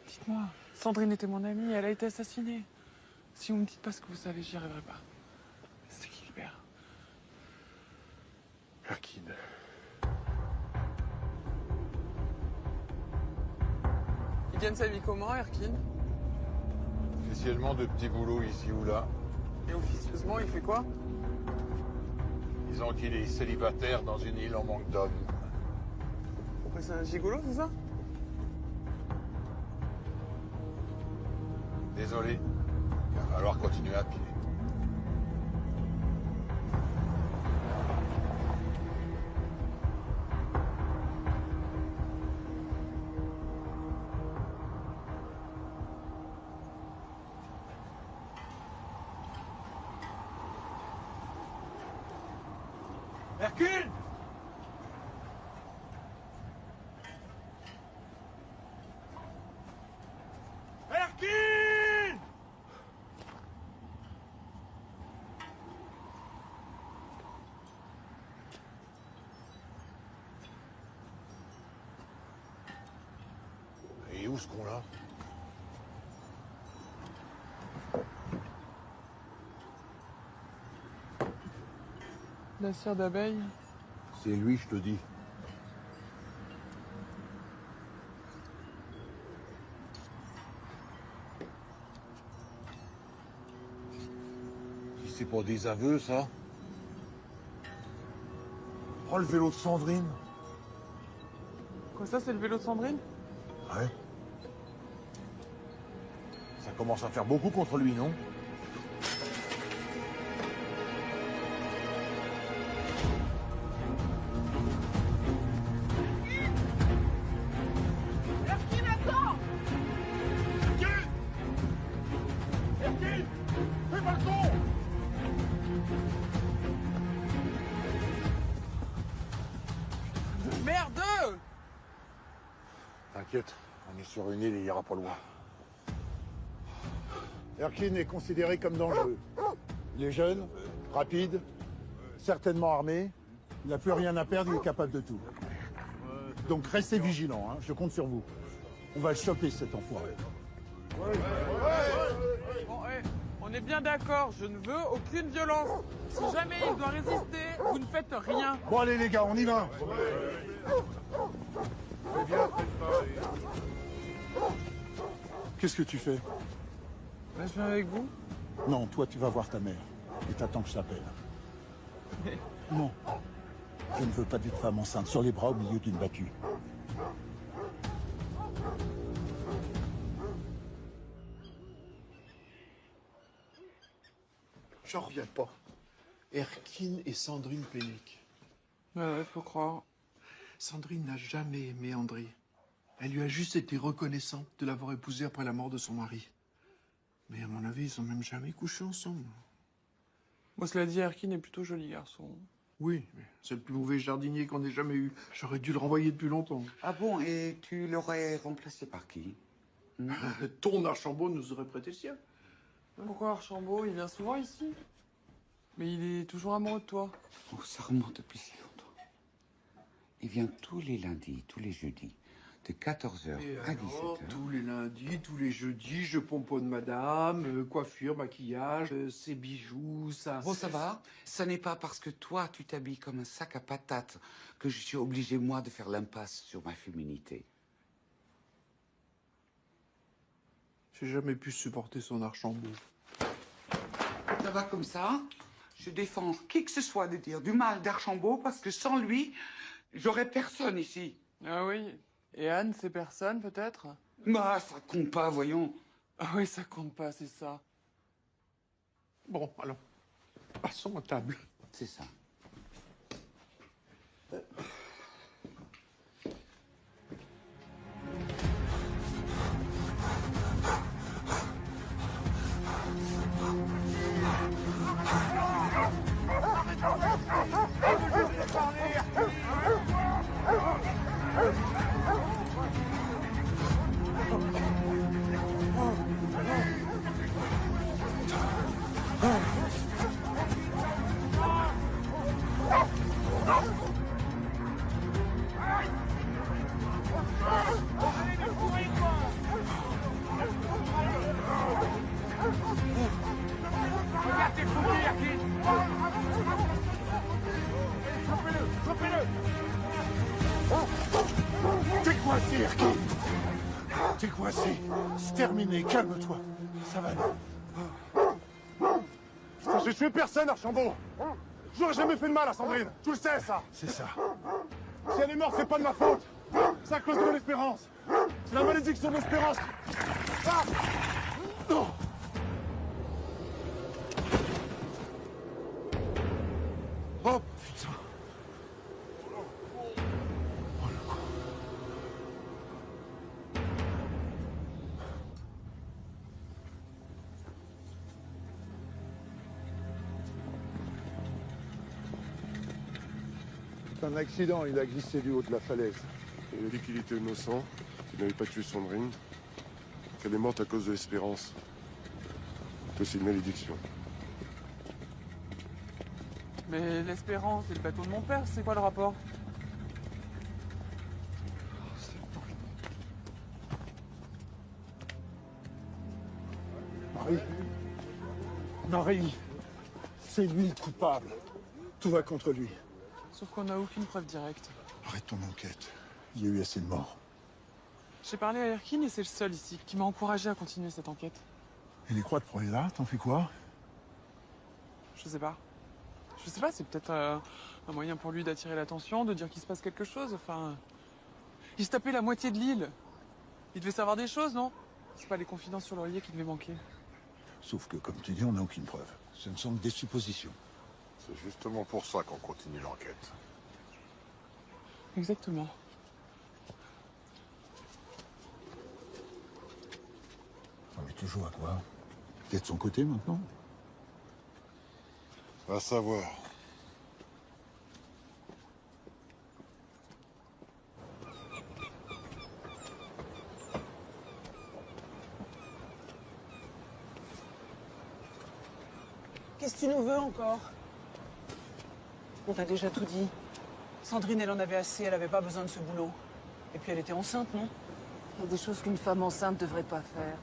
Dites-moi, Sandrine était mon amie, elle a été assassinée. Si vous me dites pas ce que vous savez, j'y arriverai pas. C'était qui le père? Erkine. Il gagne sa vie comment, Hercule? Officiellement de petits boulots ici ou là. Et officieusement, il fait quoi? Disons qu'il est célibataire dans une île en manque d'hommes. Pourquoi c'est un gigolo, c'est ça? Désolé, il va falloir continuer à pied. Hercule! Hercule! Et où ce con-là? La cire d'abeille. C'est lui, je te dis. Si c'est pour des aveux, ça. Oh, le vélo de Sandrine. Quoi, ça, c'est le vélo de Sandrine? Ouais. Ça commence à faire beaucoup contre lui, non? Hercule, attends! Hercule! Hercule! Fais pas le con! Merde! T'inquiète, on est sur une île et il ira pas loin. Hercule est considéré comme dangereux. Il est jeune, rapide, certainement armé. Il n'a plus rien à perdre, il est capable de tout. Donc restez vigilants, hein, je compte sur vous. On va le choper, cet enfoiré. Bon, on est bien d'accord, je ne veux aucune violence. Si jamais il doit résister, vous ne faites rien. Bon allez les gars, on y va. Qu'est-ce que tu fais? Bah, je viens avec vous. Non, toi tu vas voir ta mère. Et t'attends que je t'appelle. Non. Je ne veux pas d'une femme enceinte sur les bras au milieu d'une battue. J'en reviens pas. Hercule et Sandrine Pénic. Ouais, faut croire. Sandrine n'a jamais aimé André. Elle lui a juste été reconnaissante de l'avoir épousé après la mort de son mari. Mais à mon avis, ils ont même jamais couché ensemble. Moi, cela dit, Hercule est plutôt joli garçon. Oui, mais c'est le plus mauvais jardinier qu'on ait jamais eu. J'aurais dû le renvoyer depuis longtemps. Ah bon, et tu l'aurais remplacé par qui? Ton Archambault nous aurait prêté le sien. Pourquoi Archambault? Il vient souvent ici. Mais il est toujours amoureux de toi. Oh, ça remonte depuis si longtemps. Il vient tous les lundis, tous les jeudis, de 14h à 17h. Tous les lundis, tous les jeudis, je pomponne madame, coiffure, maquillage, ses bijoux, ça... Bon, ça va. Ce n'est pas parce que toi, tu t'habilles comme un sac à patates que je suis obligé, moi, de faire l'impasse sur ma féminité. J'ai jamais pu supporter son Archambault. Ça va comme ça? Je défends qui que ce soit de dire du mal d'Archambault parce que sans lui, j'aurais personne ici. Ah oui. Et Anne, c'est personne, peut-être? Bah, ça compte pas, voyons. Ah oui, ça compte pas, c'est ça. Bon, alors, passons à table. C'est ça. T'es coincé, Hercule! T'es coincé. C'est terminé, calme-toi. Ça va aller. Putain, j'ai tué personne, Archambault. J'aurais jamais fait de mal à Sandrine. Tu le sais, ça. C'est ça. Si elle est morte, c'est pas de ma faute. C'est à cause de mon espérance. C'est la malédiction de l'espérance. Ah non. Oh, putain. Oh, le con. C'est un accident, il a glissé du haut de la falaise. Il a dit qu'il était innocent, qu'il n'avait pas tué Sandrine, qu'elle est morte à cause de l'espérance. C'est aussi une malédiction. Mais l'Espérance et le bateau de mon père, c'est quoi le rapport? Marie. Marie. C'est lui le coupable. Tout va contre lui. Sauf qu'on n'a aucune preuve directe. Arrête ton enquête. Il y a eu assez de morts. J'ai parlé à Erkin et c'est le seul ici qui m'a encouragé à continuer cette enquête. Et les croix de Prohéla, t'en fais quoi? Je sais pas. Je sais pas, c'est peut-être un moyen pour lui d'attirer l'attention, de dire qu'il se passe quelque chose, enfin... Il se tapait la moitié de l'île. Il devait savoir des choses, non? C'est pas les confidences sur l'oreiller qui devaient manquer. Sauf que, comme tu dis, on n'a aucune preuve. Ce ne sont que des suppositions. C'est justement pour ça qu'on continue l'enquête. Exactement. Mais tu joues à quoi? T'es de son côté maintenant? Va savoir. Qu'est-ce que tu nous veux encore? On t'a déjà tout dit. Sandrine, elle en avait assez, elle avait pas besoin de ce boulot. Et puis elle était enceinte, non? Il y a des choses qu'une femme enceinte devrait pas faire.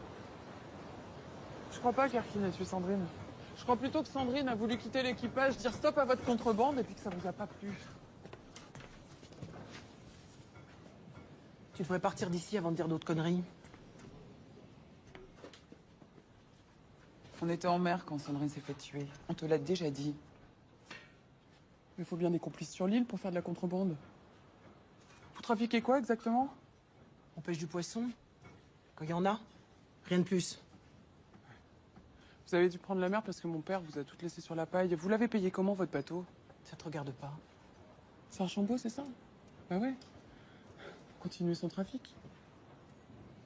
Je crois pas qu'Erkin ait tué Sandrine. Je crois plutôt que Sandrine a voulu quitter l'équipage, dire stop à votre contrebande et puis que ça vous a pas plu. Tu devrais partir d'ici avant de dire d'autres conneries. On était en mer quand Sandrine s'est fait tuer. On te l'a déjà dit. Il faut bien des complices sur l'île pour faire de la contrebande. Vous trafiquez quoi exactement? On pêche du poisson. Quand il y en a. Rien de plus. Vous avez dû prendre la mer parce que mon père vous a toutes laissées sur la paille. Vous l'avez payé comment, votre bateau? Ça te regarde pas. C'est Archambault, c'est ça? Bah ouais. Continuez son trafic.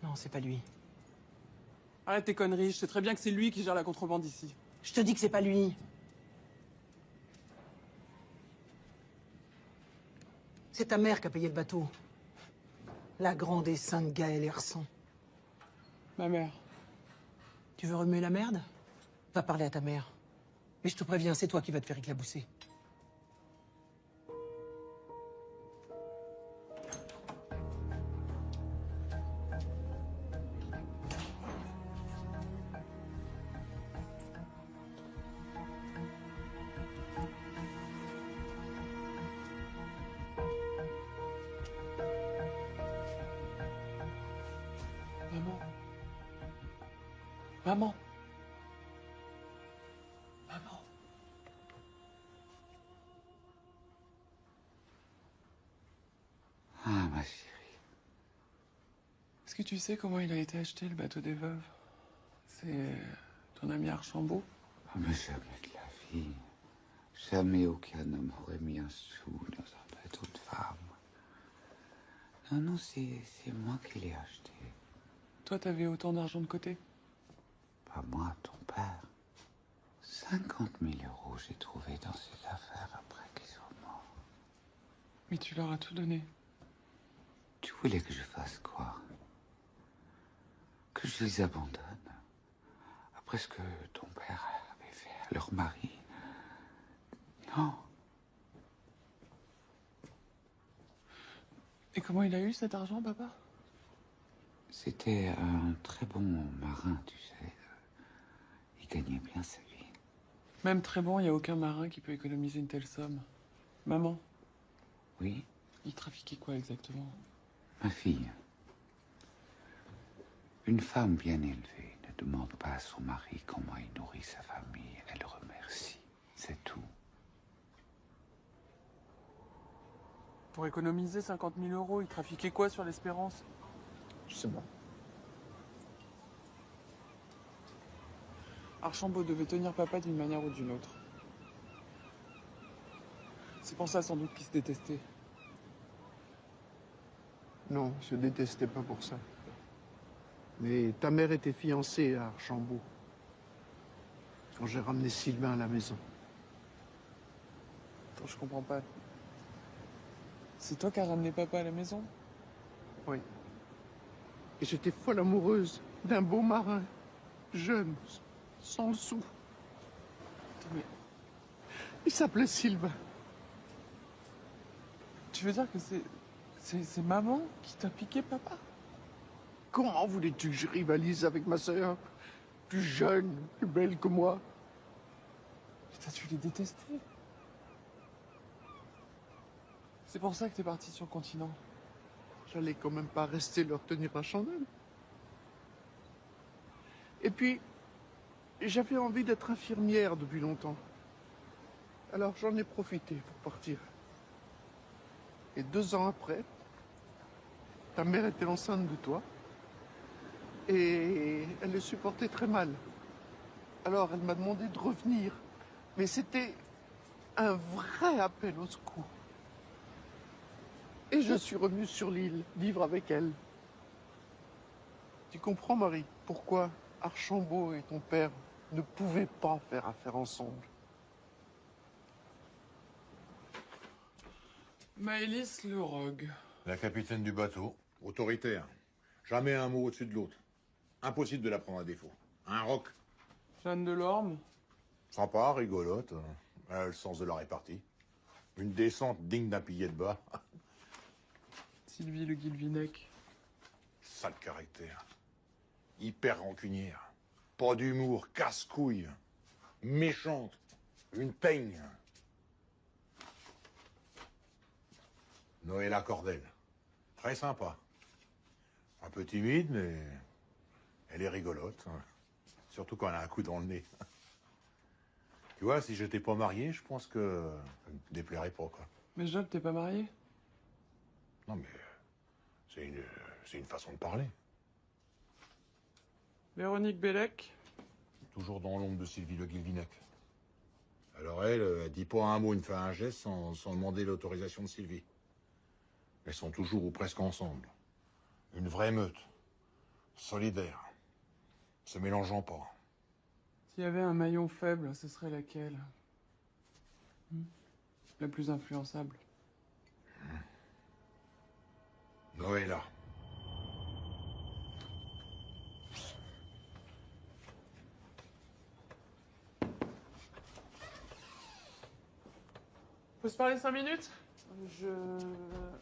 Non, c'est pas lui. Arrête tes conneries, je sais très bien que c'est lui qui gère la contrebande ici. Je te dis que c'est pas lui. C'est ta mère qui a payé le bateau. La grande et sainte Gaëlle Hersan. Ma mère. Tu veux remuer la merde? Va parler à ta mère. Mais je te préviens, c'est toi qui vas te faire éclabousser. Maman. Maman. Maman. Ah, ma chérie. Est-ce que tu sais comment il a été acheté, le bateau des veuves? C'est ton ami Archambault? Ah, mais jamais de la vie. Jamais aucun homme aurait mis un sou dans un bateau de femme. Non, non, c'est moi qui l'ai acheté. Toi, t'avais autant d'argent de côté? Pas moi, ton père. 50 000 € j'ai trouvé dans ses affaires après qu'ils soient morts. Mais tu leur as tout donné. Tu voulais que je fasse quoi? Que je les abandonne? Après ce que ton père avait fait à leur mari? Non. Et comment il a eu cet argent, papa? C'était un très bon marin, tu sais. Il gagnait bien sa vie. Même très bon, il n'y a aucun marin qui peut économiser une telle somme. Maman? Oui? Il trafiquait quoi exactement? Ma fille. Une femme bien élevée ne demande pas à son mari comment il nourrit sa famille. Elle le remercie. C'est tout. Pour économiser 50 000 euros, il trafiquait quoi sur l'Espérance? Je sais pas. Archambault devait tenir papa d'une manière ou d'une autre. C'est pour ça sans doute qu'ils se détestaient. Non, ils se détestaient pas pour ça. Mais ta mère était fiancée à Archambault. Quand j'ai ramené Sylvain à la maison. Attends, je comprends pas. C'est toi qui as ramené papa à la maison? Oui. Et j'étais folle amoureuse d'un beau marin, jeune, sans le sou. Mais il s'appelait Sylvain. Tu veux dire que c'est maman qui t'a piqué papa? Comment voulais-tu que je rivalise avec ma sœur? Plus jeune, plus belle que moi. Putain, tu les détestais. C'est pour ça que t'es parti sur le continent. J'allais quand même pas rester leur tenir la chandelle. Et puis, j'avais envie d'être infirmière depuis longtemps. Alors j'en ai profité pour partir. Et 2 ans après, ta mère était enceinte de toi. Et elle le supportait très mal. Alors elle m'a demandé de revenir. Mais c'était un vrai appel au secours. Et je suis revenu sur l'île, vivre avec elle. Tu comprends, Marie, pourquoi Archambault et ton père ne pouvaient pas faire affaire ensemble? Maëlys Le Rogue. La capitaine du bateau, autoritaire. Jamais un mot au-dessus de l'autre. Impossible de la prendre à défaut. Un roc. Jeanne Delorme. Sympa, rigolote. Elle a le sens de la répartie. Une descente digne d'un pilier de bas. Sylvie Le Guilvinec. Sale caractère. Hyper rancunière. Pas d'humour, casse-couille. Méchante. Une teigne. Noëlla Cordel. Très sympa. Un peu timide, mais elle est rigolote. Surtout quand elle a un coup dans le nez. Tu vois, si j'étais pas marié, je pense que ça me déplairait pas, quoi. Mais Job, t'es pas marié? Non, mais c'est une façon de parler. Véronique Bellec. Toujours dans l'ombre de Sylvie Le Guilvinec. Alors elle dit pas un mot, une fait un geste sans demander l'autorisation de Sylvie. Elles sont toujours ou presque ensemble. Une vraie meute. Solidaire. Se mélangeant pas. S'il y avait un maillon faible, ce serait laquelle? La plus influençable. Noëlla. On peut se parler 5 minutes?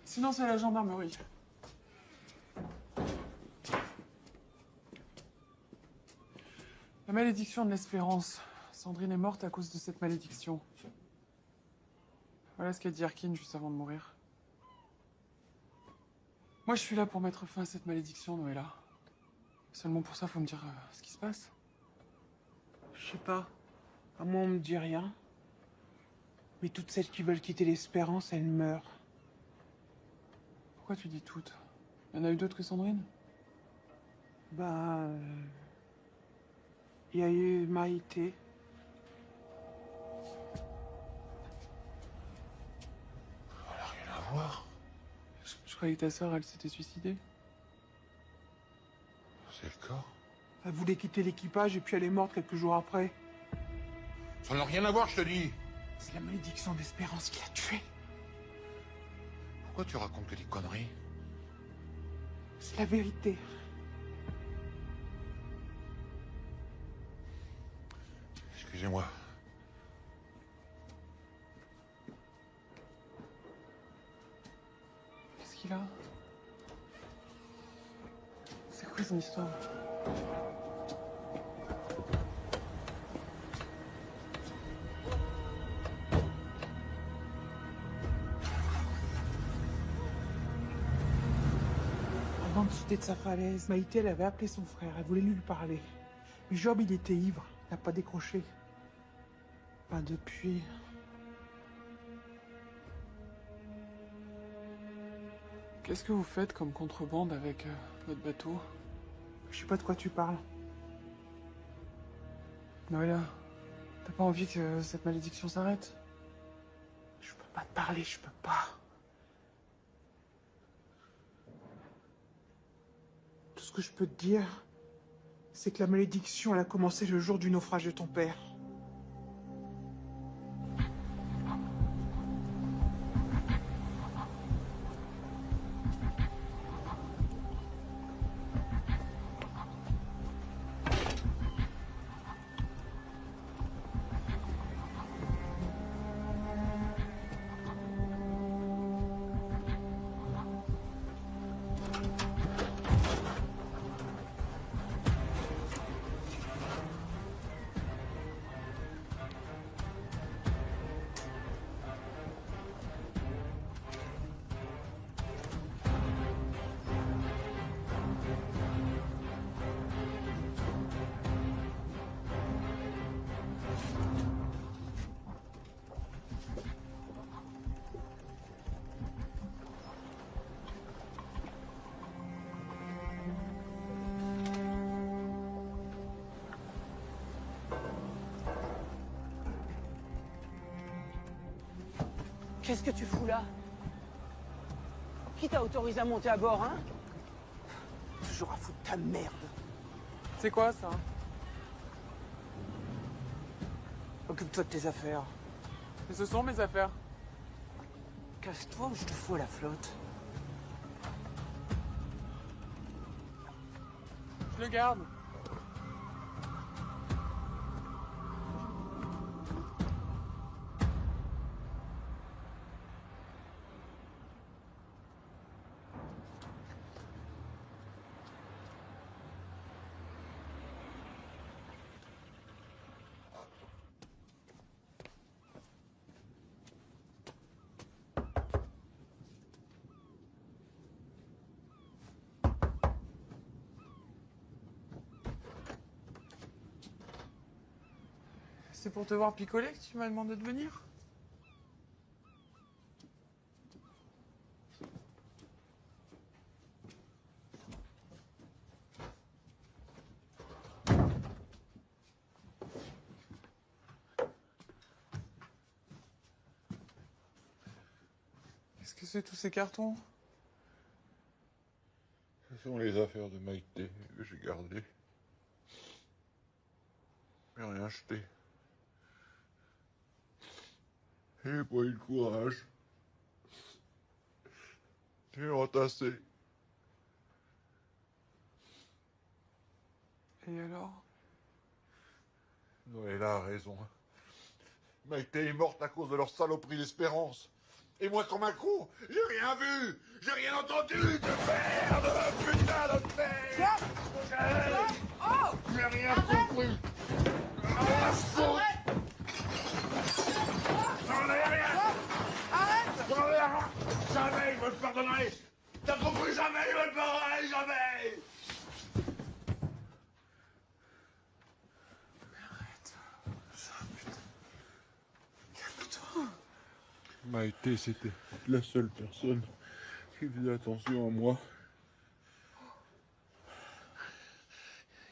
Sinon, c'est la gendarmerie. La malédiction de l'espérance. Sandrine est morte à cause de cette malédiction. Voilà ce qu'a dit Arkin juste avant de mourir. Moi, je suis là pour mettre fin à cette malédiction, Noëlla. Seulement pour ça, faut me dire ce qui se passe. Je sais pas. À moi, on me dit rien. Mais toutes celles qui veulent quitter l'espérance, elles meurent. Pourquoi tu dis toutes? Il y en a eu d'autres que Sandrine? Bah... Il y a eu Maïté. Elle a rien à voir. Je croyais que ta sœur, elle s'était suicidée. C'est le corps. Elle voulait quitter l'équipage et puis elle est morte quelques jours après. Ça n'a rien à voir, je te dis. C'est la malédiction d'espérance qui l'a tuée. Pourquoi tu racontes que des conneries? C'est la vérité. Excusez-moi. Qu'est-ce qu'il a? C'est quoi son histoire? Avant de sauter de sa falaise, Maïté, elle avait appelé son frère, elle voulait lui parler. Mais Job, il était ivre, il n'a pas décroché. Pas depuis. Qu'est-ce que vous faites comme contrebande avec votre bateau? Je sais pas de quoi tu parles. Noëlla, t'as pas envie que cette malédiction s'arrête? Je peux pas te parler, je peux pas. Tout ce que je peux te dire, c'est que la malédiction, elle a commencé le jour du naufrage de ton père. Qu'est-ce que tu fous là? Qui t'a autorisé à monter à bord, hein? Toujours à foutre ta merde. C'est quoi ça? Occupe-toi de tes affaires. Mais ce sont mes affaires. Casse-toi ou je te fous à la flotte. Je le garde. C'est pour te voir picoler que tu m'as demandé de venir? Qu'est-ce que c'est tous ces cartons? Ce sont les affaires de Maïté que j'ai gardées. Mais rien jeté. J'ai pas eu le courage. J'ai entassé. Et alors? Noëlla a raison. Maïté est morte à cause de leur saloperie d'espérance. Et moi, comme un con, j'ai rien vu, j'ai rien entendu de merde, putain de merde. J'ai rien compris. J'en ai rien. Arrête! J'en ai rien. Jamais ils me le pardonneraient. T'as compris? Jamais ils me le pardonneraient, jamais. Maïté, c'était la seule personne qui faisait attention à moi.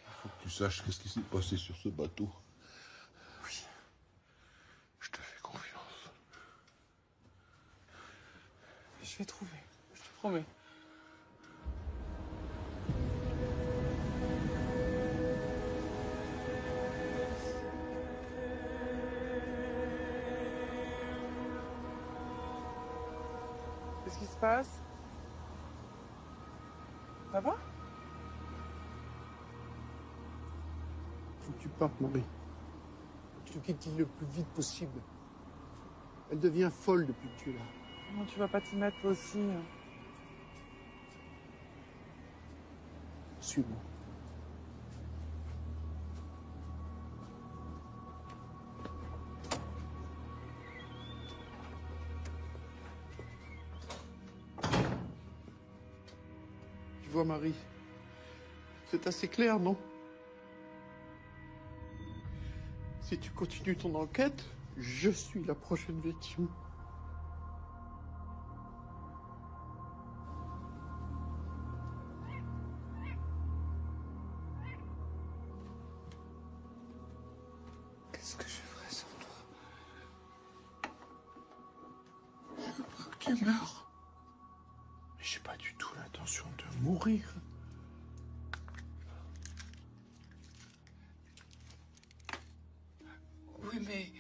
Il faut que tu saches qu'est-ce qui s'est passé sur ce bateau. Oui. Je te fais confiance. Je vais trouver, je te promets. Qu'est-ce qui se passe? Ça va? Faut que tu partes, Marie. Tu quittes l'île le plus vite possible. Elle devient folle depuis que tu es là. Comment tu vas pas t'y mettre toi aussi? Suis-moi. vois, Marie, c'est assez clair, non? Si tu continues ton enquête, je suis la prochaine victime. Qu'est-ce que je ferais sans toi? Je veux pas que tu meurs. Mais j'ai pas du tout l'intention de mourir. Oui, mais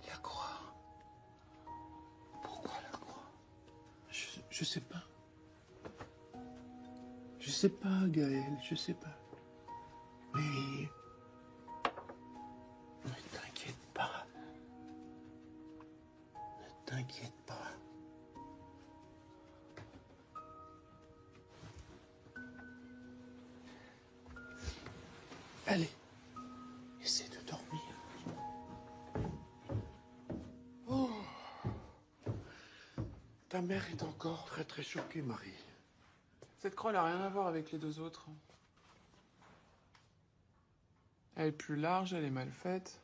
la croix. Pourquoi la croix? Je sais pas. Je sais pas, Gaël, je sais pas. Mais... Ne t'inquiète pas. Ne t'inquiète pas. Allez, essaie de dormir. Oh. Ta mère est encore très très choquée, Marie. Cette croix n'a rien à voir avec les deux autres. Elle est plus large, elle est mal faite.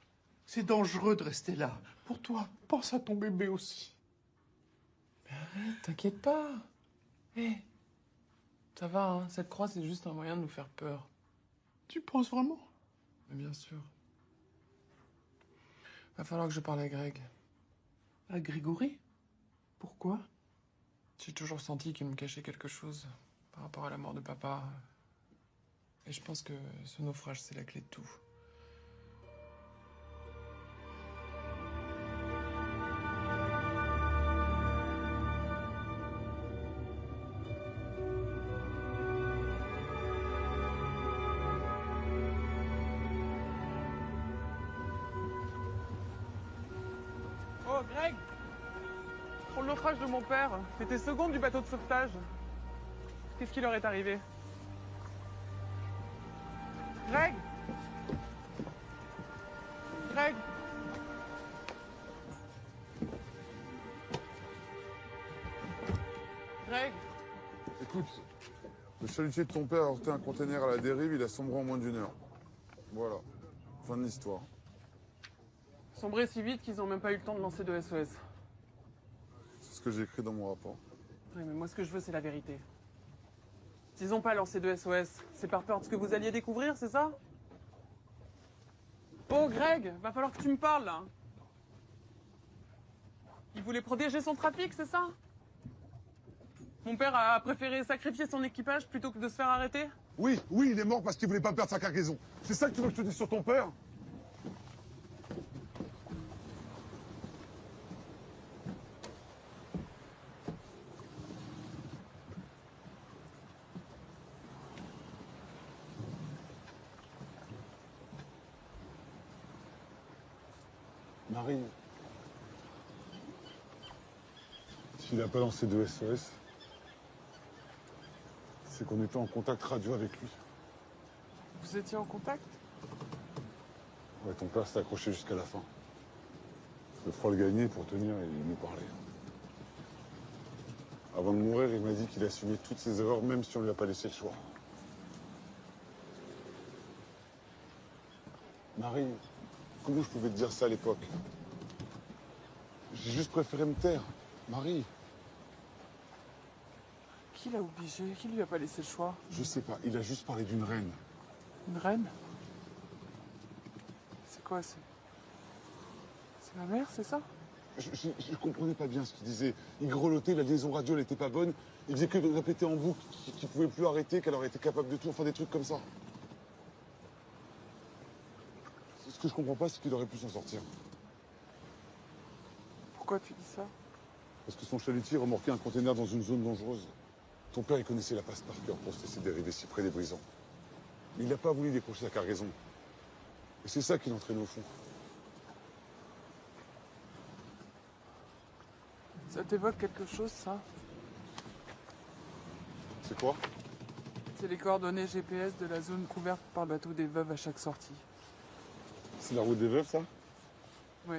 C'est dangereux de rester là. Pour toi, pense à ton bébé aussi. Mais arrête, t'inquiète pas. Hé, ça va, hein, cette croix, c'est juste un moyen de nous faire peur. Tu penses vraiment? Mais bien sûr. Va falloir que je parle à Greg. À Grégory? Pourquoi? J'ai toujours senti qu'il me cachait quelque chose par rapport à la mort de papa. Et je pense que ce naufrage, c'est la clé de tout. Oh, Greg! Pour le naufrage de mon père, t'étais seconde du bateau de sauvetage. Qu'est-ce qui leur est arrivé? Greg! Greg! Greg! Écoute, le chalutier de ton père a heurté un conteneur à la dérive, il a sombré en moins d'1 heure. Voilà, fin de l'histoire. Sombré si vite qu'ils n'ont même pas eu le temps de lancer de SOS. C'est ce que j'ai écrit dans mon rapport. Oui, mais moi, ce que je veux, c'est la vérité. S'ils n'ont pas lancé de SOS, c'est par peur de ce que vous alliez découvrir, c'est ça? Oh, Greg, va falloir que tu me parles, là. Il voulait protéger son trafic, c'est ça? Mon père a préféré sacrifier son équipage plutôt que de se faire arrêter? Oui, il est mort parce qu'il voulait pas perdre sa cargaison. C'est ça que tu veux que je te dise sur ton père? Marie, s'il n'a pas lancé de SOS, c'est qu'on était en contact radio avec lui. Vous étiez en contact? Ouais, ton père s'est accroché jusqu'à la fin. Le froid le gagner pour tenir et nous parler. Avant de mourir, il m'a dit qu'il assumait toutes ses erreurs, même si on lui a pas laissé le choix. Marie, comment je pouvais te dire ça à l'époque? J'ai juste préféré me taire. Marie. Qui l'a obligé? Qui lui a pas laissé le choix? Je sais pas, il a juste parlé d'une reine. Une reine? C'est quoi, c'est ma mère, c'est ça? Je comprenais pas bien ce qu'il disait. Il grelottait, la liaison radio n'était pas bonne. Il faisait que de répéter en boucle qu'il pouvait plus arrêter, qu'elle aurait été capable de tout, enfin des trucs comme ça. Ce que je comprends pas, c'est qu'il aurait pu s'en sortir. Pourquoi tu dis ça? Parce que son chalutier remorquait un conteneur dans une zone dangereuse. Ton père, il connaissait la passe par cœur pour se laisser dériver si près des brisants. Mais il n'a pas voulu décrocher sa cargaison. Et c'est ça qui l'entraînait au fond. Ça t'évoque quelque chose, ça? C'est quoi? C'est les coordonnées GPS de la zone couverte par le bateau des veuves à chaque sortie. C'est la route des veuves, ça? Oui.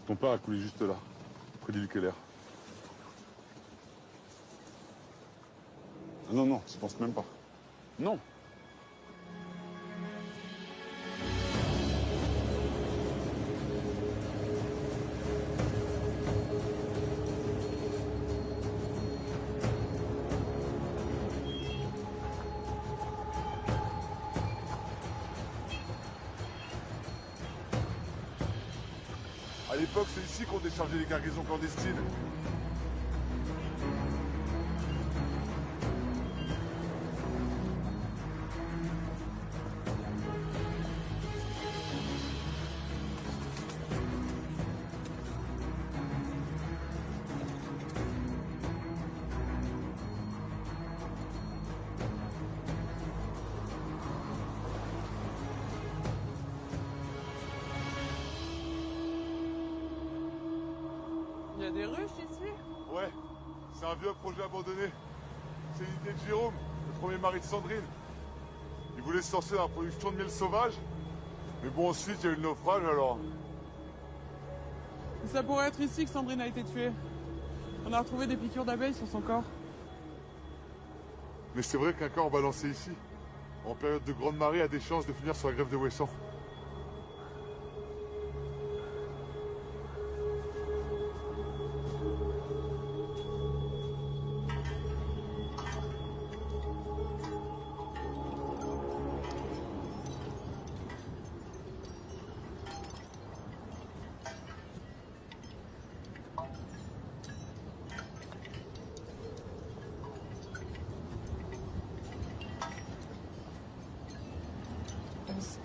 Ton père a coulé juste là, près du Keller. Non, non, tu penses même pas. Non. À l'époque, c'est ici qu'on déchargeait les cargaisons clandestines. Il y a des ruches ici? Ouais, c'est un vieux projet abandonné. C'est l'idée de Jérôme, le premier mari de Sandrine. Il voulait se lancer dans la production de miel sauvage. Mais bon, ensuite, il y a eu le naufrage, alors... Ça pourrait être ici que Sandrine a été tuée. On a retrouvé des piqûres d'abeilles sur son corps. Mais c'est vrai qu'un corps balancé ici, en période de grande marée, a des chances de finir sur la grève de Ouessant.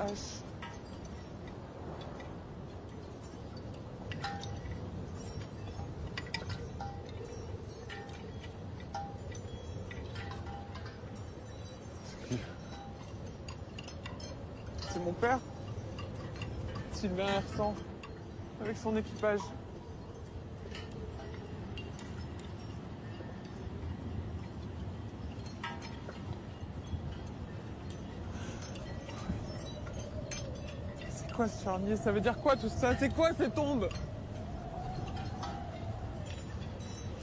SH. C'est mon père, Sylvain Hersan, avec son équipage. C'est quoi ce charnier? Ça veut dire quoi tout ça? C'est quoi ces tombes?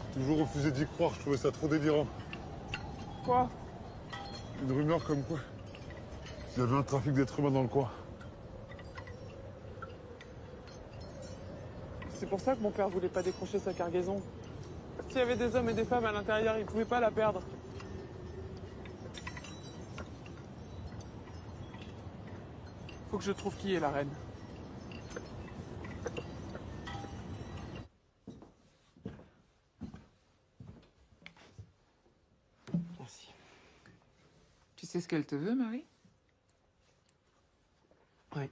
J'ai toujours refusé d'y croire, je trouvais ça trop délirant. Quoi? Une rumeur comme quoi il y avait un trafic d'êtres humains dans le coin. C'est pour ça que mon père voulait pas décrocher sa cargaison. S'il y avait des hommes et des femmes à l'intérieur, il pouvait pas la perdre. Faut que je trouve qui est la reine. Merci. Tu sais ce qu'elle te veut, Marie? Oui.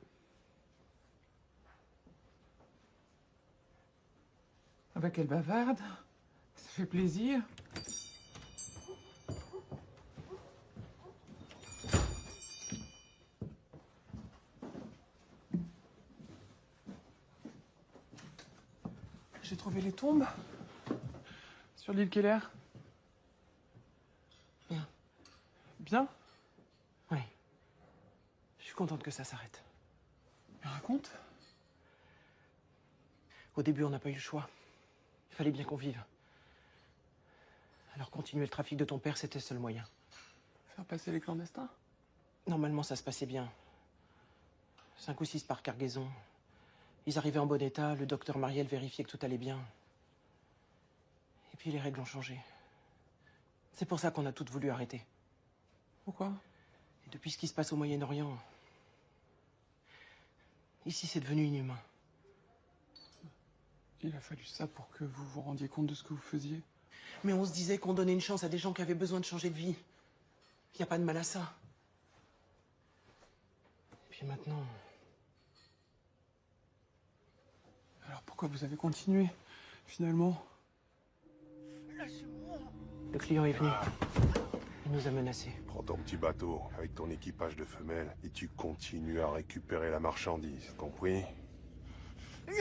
Ah bah quelle bavarde. Ça fait plaisir. J'ai trouvé les tombes. Sur l'île Keller. Bien. Bien? Oui. Je suis contente que ça s'arrête. Mais raconte. Au début, on n'a pas eu le choix. Il fallait bien qu'on vive. Alors continuer le trafic de ton père, c'était le seul moyen. Faire passer les clandestins? Normalement, ça se passait bien. 5 ou 6 par cargaison. Ils arrivaient en bon état, le docteur Mariel vérifiait que tout allait bien. Et puis les règles ont changé. C'est pour ça qu'on a toutes voulu arrêter. Pourquoi? Et depuis ce qui se passe au Moyen-Orient, ici c'est devenu inhumain. Il a fallu ça pour que vous vous rendiez compte de ce que vous faisiez. Mais on se disait qu'on donnait une chance à des gens qui avaient besoin de changer de vie. Il n'y a pas de mal à ça. Et puis maintenant... Alors pourquoi vous avez continué, finalement? Le client est venu. Il nous a menacés. Prends ton petit bateau avec ton équipage de femelles et tu continues à récupérer la marchandise, compris? Il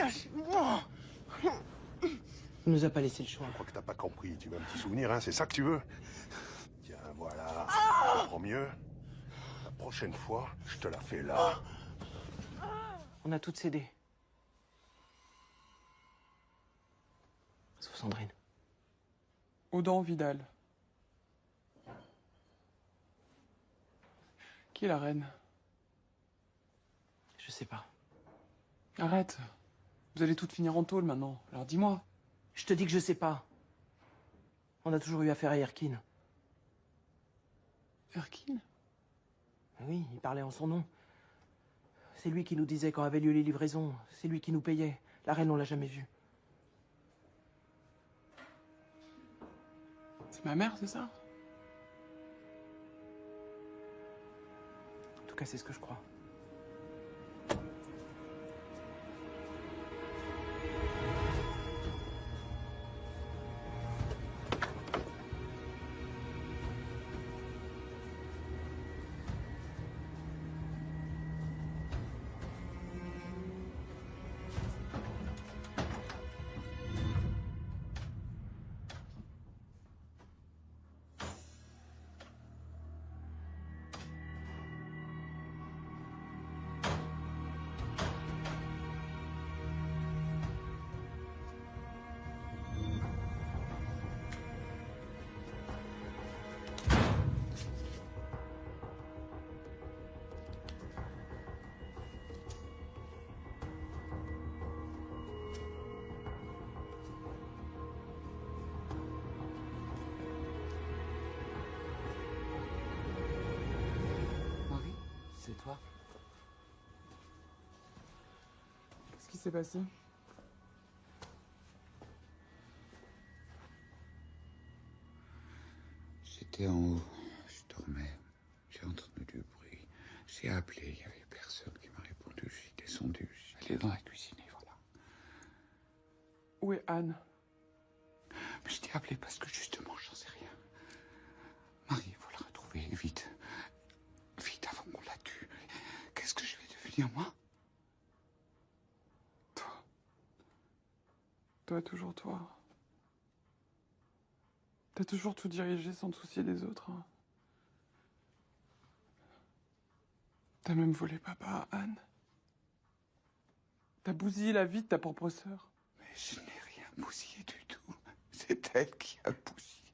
nous a pas laissé le choix. Je crois que t'as pas compris. Tu veux un petit souvenir, hein? C'est ça que tu veux? Tiens, voilà. Tu comprends mieux? La prochaine fois, je te la fais là. On a toutes cédé. Sauf Sandrine. Audan Vidal. Qui est la reine? Je sais pas. Arrête. Vous allez toutes finir en tôle maintenant. Alors dis-moi. Je te dis que je sais pas. On a toujours eu affaire à Erkin. Erkin? Oui, il parlait en son nom. C'est lui qui nous disait quand avaient lieu les livraisons. C'est lui qui nous payait. La reine, on l'a jamais vue. C'est ma mère, c'est ça? En tout cas, c'est ce que je crois. C'est toi? Qu'est-ce qui s'est passé? J'étais en haut, je dormais. J'ai entendu du bruit. J'ai appelé, il n'y avait personne qui m'a répondu. Je suis descendu, je suis allé dans la cuisine et voilà. Où est Anne? Mais je t'ai appelé parce que justement, j'en sais rien. Marie, il faut la retrouver, vite. Vite, avant qu'on la tue. Qu'est-ce que je vais devenir, moi? Toi, toujours toi. T'as toujours tout dirigé sans te soucier des autres. Hein. T'as même volé papa à Anne. T'as bousillé la vie de ta propre sœur. Mais je n'ai rien bousillé du tout. C'est elle qui a bousillé.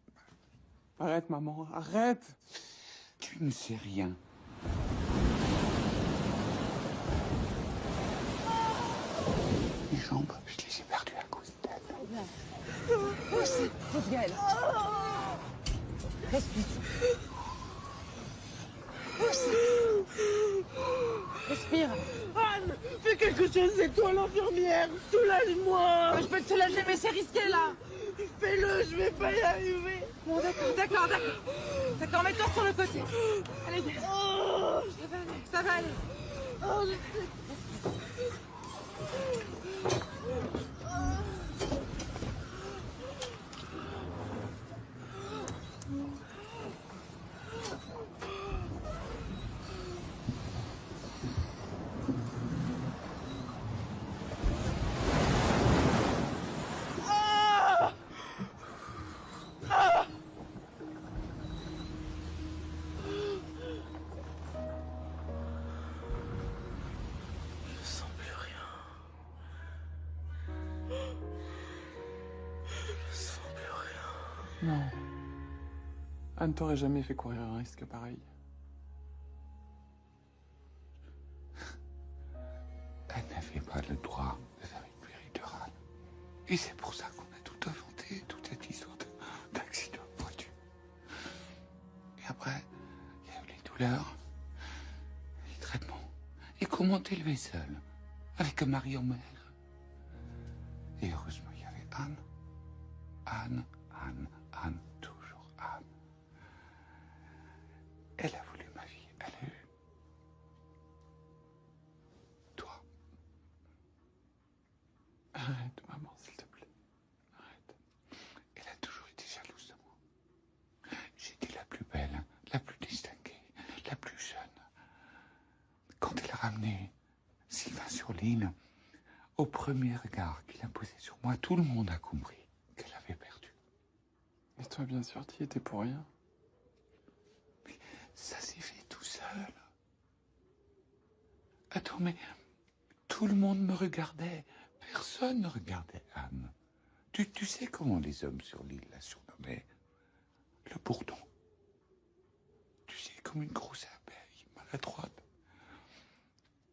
Arrête, maman, arrête! Tu ne sais rien. Mes jambes, je les ai perdues à cause d'elle. Pousse, pousse, Gaël. Respire. Pousse. Respire. Anne, fais quelque chose, c'est toi l'infirmière. Soulage-moi. Je peux te soulager, mais c'est risqué là. Fais-le, je vais pas y arriver. Bon, d'accord. D'accord, mets-toi sur le côté. Allez, viens. Ça va aller. Non. Anne t'aurait jamais fait courir un risque pareil. Elle n'avait pas le droit de faire une péridurale. Et c'est pour ça qu'on a tout inventé, toute cette histoire d'accident de voiture. Et après, il y a eu les douleurs, les traitements. Et comment t'élever seule, avec un mari en mer. Et heureusement, il y avait Anne. Anne, toujours Anne. Elle a voulu ma vie, elle a eu. Toi. Arrête, maman, s'il te plaît. Arrête. Elle a toujours été jalouse de moi. J'étais la plus belle, la plus distinguée, la plus jeune. Quand elle a ramené Sylvain sur l'île, au premier regard qu'il a posé sur moi, tout le monde a compris qu'elle avait perdu. Mais toi, bien sûr, t'y étais pour rien. Mais ça s'est fait tout seul. Attends, mais tout le monde me regardait. Personne ne regardait Anne. Tu sais comment les hommes sur l'île la surnommaient? Le bourdon. Tu sais, comme une grosse abeille mal étroite.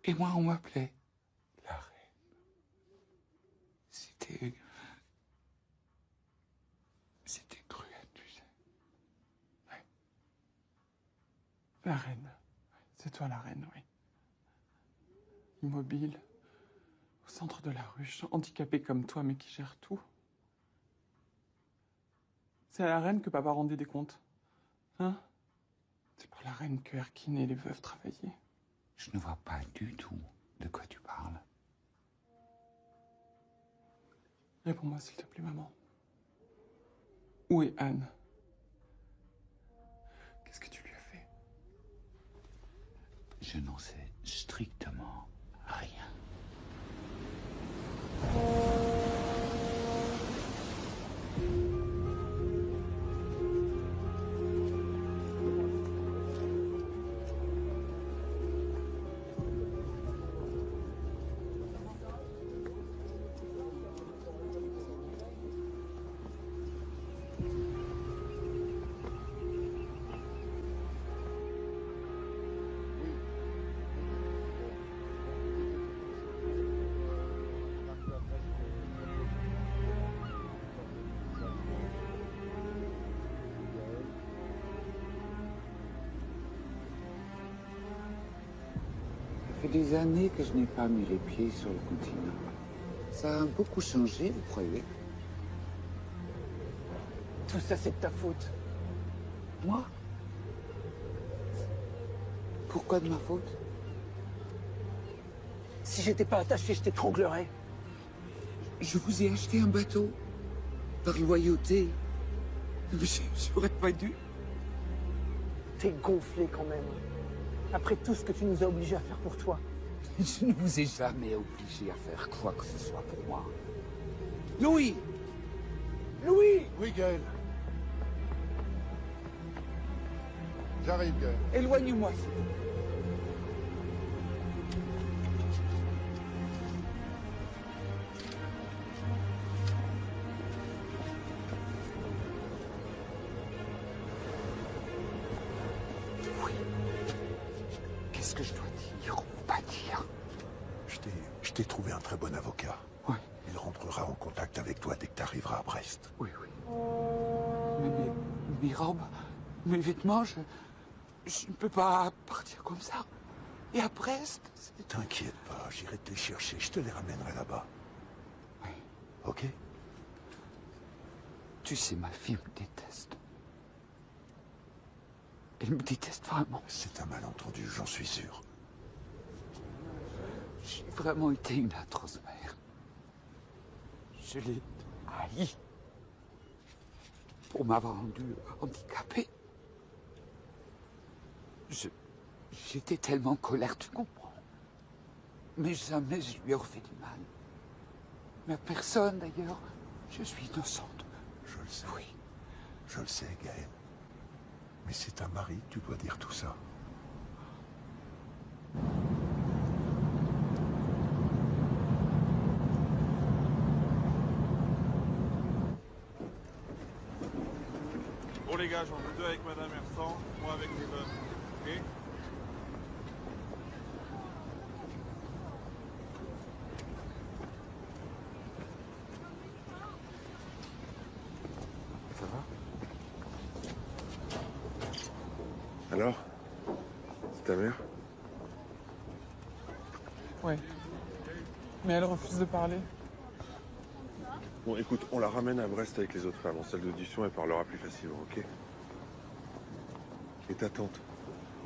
Et moi, on m'appelait la reine. C'était cruel, tu sais. Ouais. La reine. C'est toi la reine, oui. Immobile, au centre de la ruche, handicapée comme toi, mais qui gère tout. C'est à la reine que papa rendait des comptes. Hein? C'est pour la reine que Erkine et les veuves travaillaient. Je ne vois pas du tout de quoi tu parles. Réponds-moi, s'il te plaît, maman. Où est Anne? Qu'est-ce que tu lui as fait? Je n'en sais strictement rien. Ça fait des années que je n'ai pas mis les pieds sur le continent. Ça a beaucoup changé, vous croyez? Tout ça, c'est de ta faute. Moi? Pourquoi de ma faute? Si j'étais pas attaché, je t'étranglerais. Je vous ai acheté un bateau. Par loyauté. Mais j'aurais pas dû. T'es gonflé quand même. Après tout ce que tu nous as obligés à faire pour toi. Je ne vous ai jamais obligé à faire quoi que ce soit pour moi. Louis! Louis! Oui, Gaël. J'arrive, Gaël. Éloigne-moi. Qu'est-ce que je dois dire ou pas dire? Je t'ai trouvé un très bon avocat. Oui. Il rentrera en contact avec toi dès que tu arriveras à Brest. Oui, oui. Mais mes robes, mes vêtements, je ne peux pas partir comme ça. Et à Brest, T'inquiète pas, j'irai te les chercher, je te les ramènerai là-bas. Oui. Ok? Tu sais, ma fille me déteste. Elle me déteste vraiment. C'est un malentendu, j'en suis sûr. J'ai vraiment été une atroce mère. Je l'ai haï. Pour m'avoir rendu handicapé. J'étais tellement en colère, tu comprends. Mais jamais je lui ai refait du mal. Mais à personne d'ailleurs. Je suis innocente. Je le sais. Oui. Je le sais, Gaël. Mais c'est ta mari, tu dois dire tout ça. Bon les gars, j'en veux deux avec Madame Ersan, moi avec les veuves. Ok? Ça va? Alors? C'est ta mère? Ouais. Mais elle refuse de parler. Bon, écoute, on la ramène à Brest avec les autres femmes. En salle d'audition, elle parlera plus facilement, ok? Et ta tante?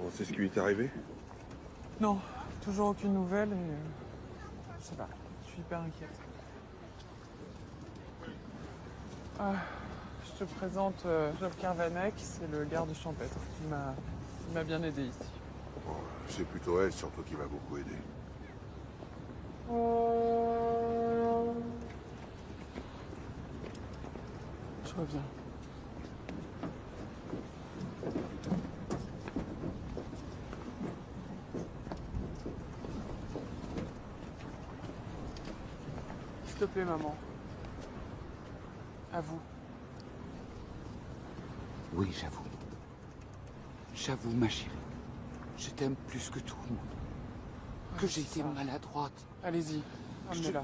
On sait ce qui lui est arrivé? Non, toujours aucune nouvelle et... je sais pas, je suis hyper inquiète. Ah, je te présente Job Kervanek, c'est le garde champêtre qui m'a bien aidé ici. Bon, c'est plutôt elle, surtout, qui m'a beaucoup aidé. Je reviens. S'il te plaît, maman. À vous. Oui, j'avoue. J'avoue, ma chérie. Je t'aime plus que tout le monde. Que j'ai été maladroite. Allez-y, amenez-la.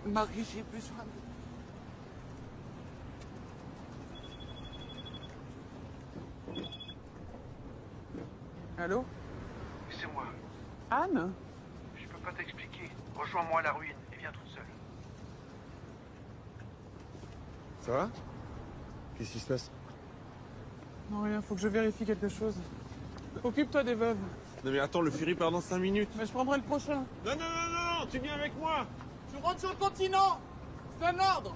Marie, j'ai besoin de... Allô? C'est moi. Anne? Je peux pas t'expliquer. Rejoins-moi à la ruine et viens toute seule. Ça va? Qu'est-ce qui se passe? Non, rien, faut que je vérifie quelque chose. Occupe-toi des veuves. Non mais attends, le Fury part dans 5 minutes. Mais je prendrai le prochain. Non, tu viens avec moi. Tu rentres sur le continent. C'est un ordre.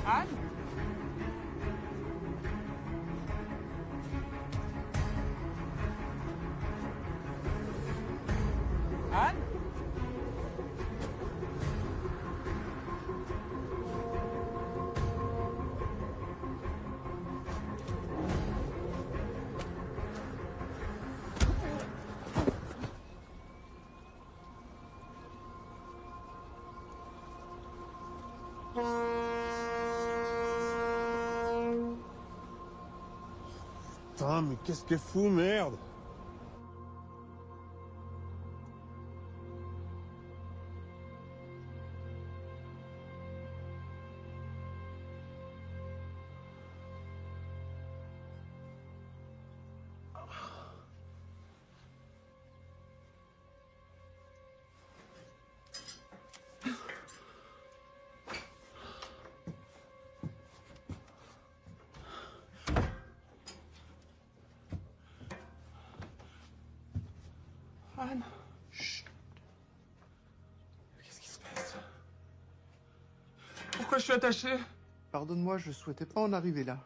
Anne? Anne? Putain, mais qu'est-ce qu'elle fout, merde? Anne. Chut. Qu'est-ce qui se passe? Pourquoi je suis attaché? Pardonne-moi, je souhaitais pas en arriver là.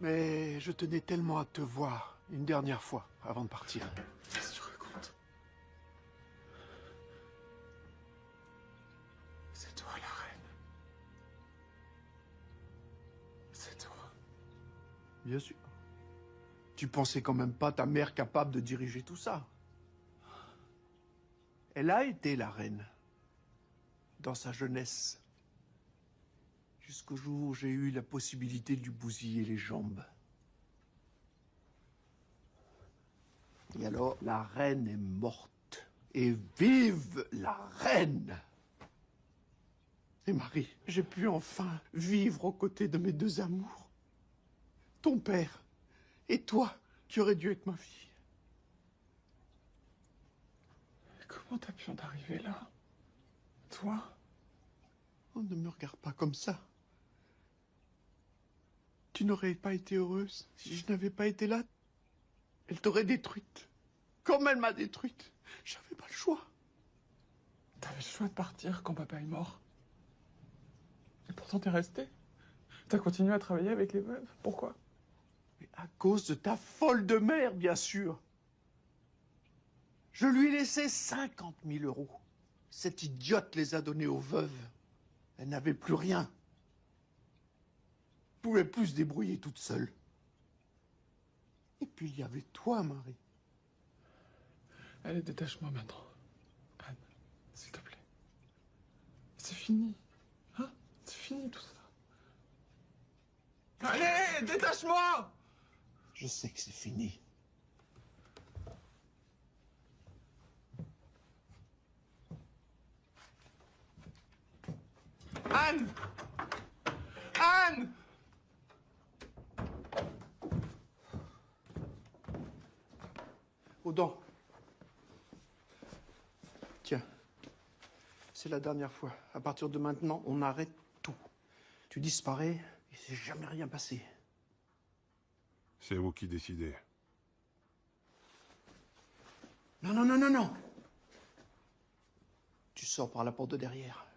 Mais je tenais tellement à te voir une dernière fois avant de partir. Qu'est-ce que tu racontes? C'est toi la reine. C'est toi. Bien sûr. Tu pensais quand même pas ta mère capable de diriger tout ça. Elle a été la reine. Dans sa jeunesse. Jusqu'au jour où j'ai eu la possibilité de lui bousiller les jambes. Et alors, la reine est morte. Et vive la reine! Et Marie, j'ai pu enfin vivre aux côtés de mes deux amours. Ton père et toi, qui aurais dû être ma fille. Comment t'as pu en arriver là? Toi? Oh, ne me regarde pas comme ça. Tu n'aurais pas été heureuse si je n'avais pas été là. Elle t'aurait détruite. Comme elle m'a détruite. J'avais pas le choix. T'avais le choix de partir quand papa est mort. Et pourtant t'es resté. T'as continué à travailler avec les veuves. Pourquoi? Mais à cause de ta folle de mère, bien sûr. Je lui ai laissé 50 000 euros. Cette idiote les a donnés aux veuves. Elle n'avait plus rien. Elle pouvait plus se débrouiller toute seule. Et puis il y avait toi, Marie. Allez, détache-moi maintenant. Anne, s'il te plaît. C'est fini. Hein? C'est fini tout ça. Allez, détache-moi! Je sais que c'est fini. Anne! Anne! Audin. Tiens. C'est la dernière fois. À partir de maintenant, on arrête tout. Tu disparais, il s'est jamais rien passé. C'est vous qui décidez. Non, non, non, non, non. Tu sors par la porte de derrière.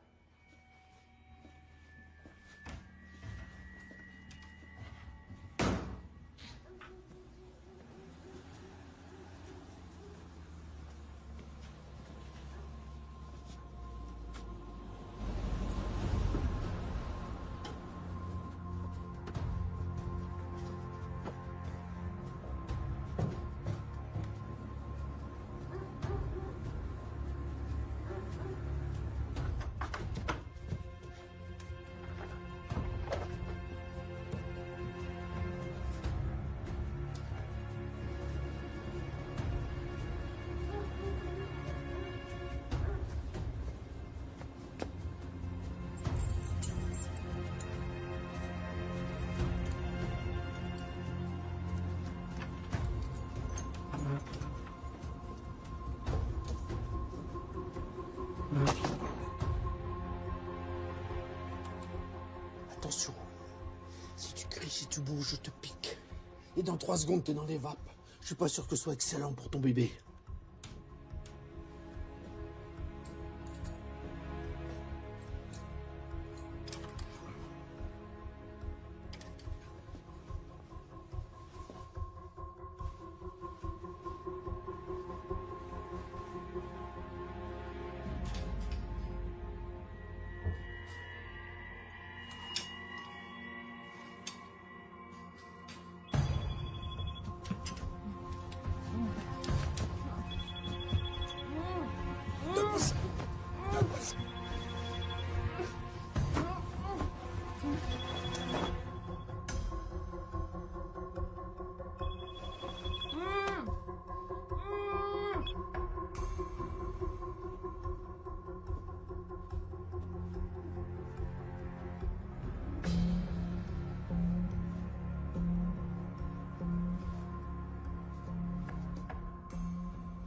Attention, si tu cries, si tu bouges, je te pique. Et dans 3 secondes, t'es dans les vapes. Je suis pas sûr que ce soit excellent pour ton bébé.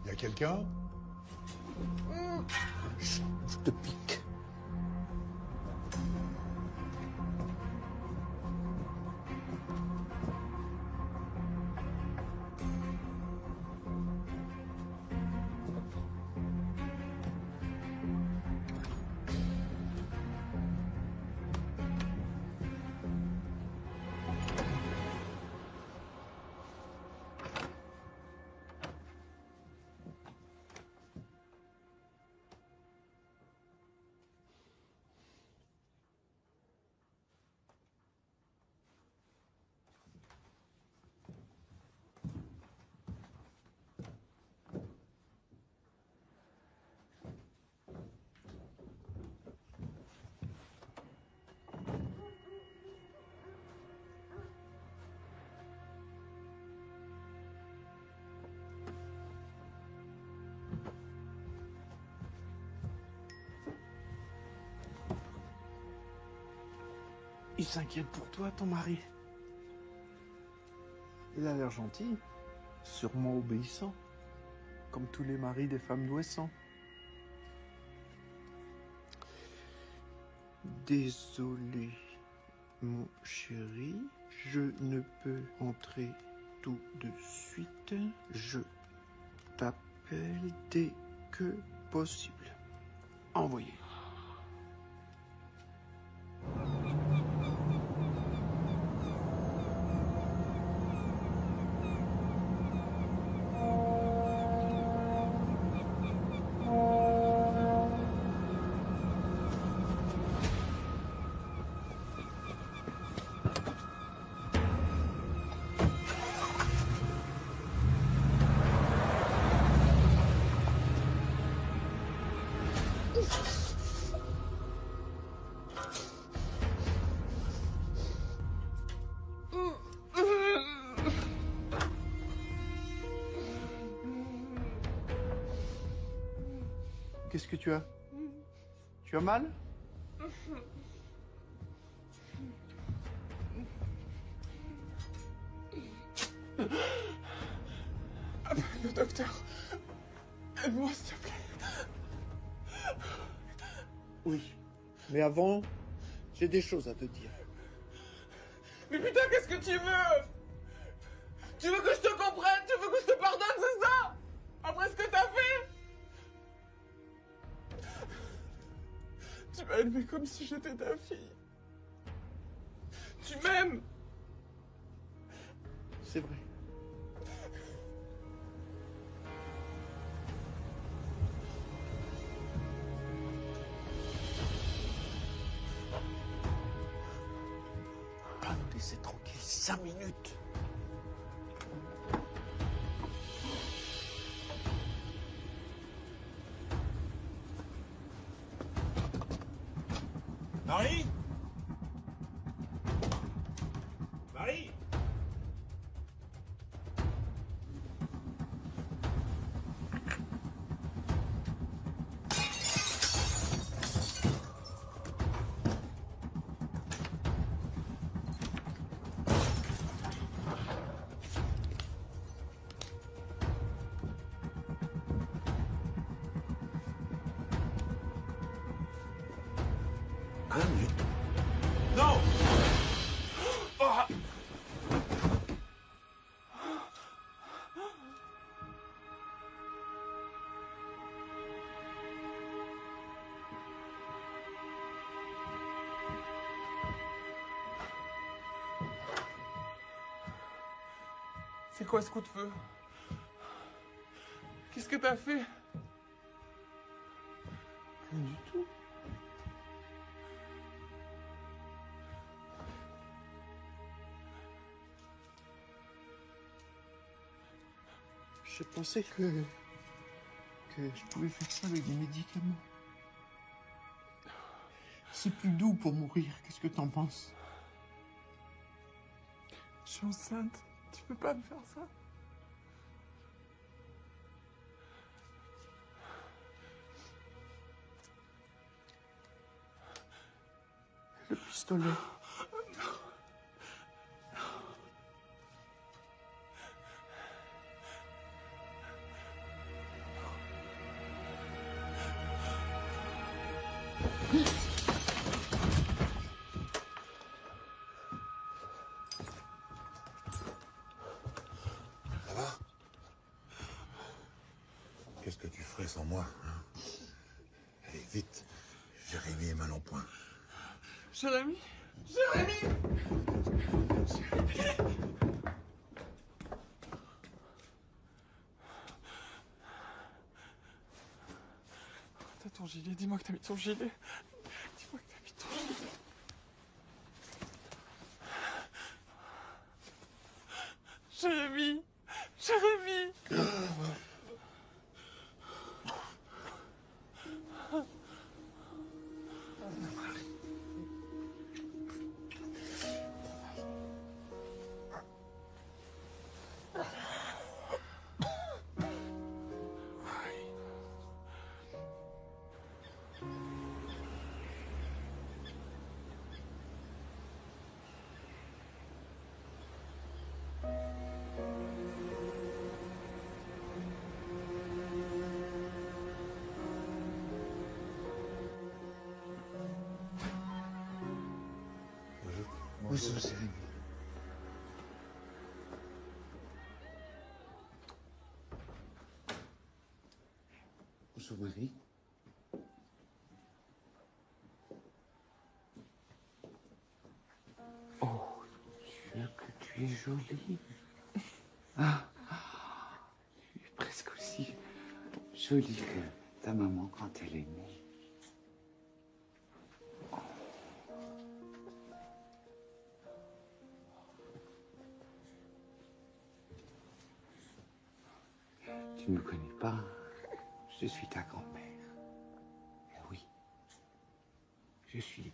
Y a quelqu'un? Je te pique. Il s'inquiète pour toi, ton mari. Il a l'air gentil, sûrement obéissant, comme tous les maris des femmes d'Ouessant. Désolé, mon chéri, je ne peux entrer tout de suite. Je t'appelle dès que possible. Envoyé. Qu'est-ce que tu as? Tu as mal? Appelle le docteur. Aide-moi, s'il te plaît. Oui, mais avant, j'ai des choses à te dire. Mais putain, qu'est-ce que tu veux? Tu veux que je te comprenne? Tu veux que je te pardonne, c'est ça? Après ce que t'as fait? Tu m'as élevée comme si j'étais ta fille. Tu m'aimes. C'est vrai. Va nous laisser tranquille 5 minutes. Marie? Marie? Non! Ah! C'est quoi ce coup de feu? Qu'est-ce que t'as fait? Rien du tout. Je pensais que je pouvais faire ça avec des médicaments. C'est plus doux pour mourir. Qu'est-ce que t'en penses? Je suis enceinte. Tu peux pas me faire ça? Le pistolet. Ça va? Qu'est-ce que tu ferais sans moi, hein? Allez, vite. Jérémy est mal en point. Jérémy? Jérémy! T'as ton gilet, dis-moi que t'as mis ton gilet. Dis-moi que t'as mis ton gilet. Jérémy! Jérémy! Bonjour, Jérémy. Bonjour, Marie. Oh, Dieu, que tu es jolie. Ah, tu es presque aussi jolie que ta maman quand elle est née. Tu ne me connais pas, je suis ta grand-mère. Eh oui, je suis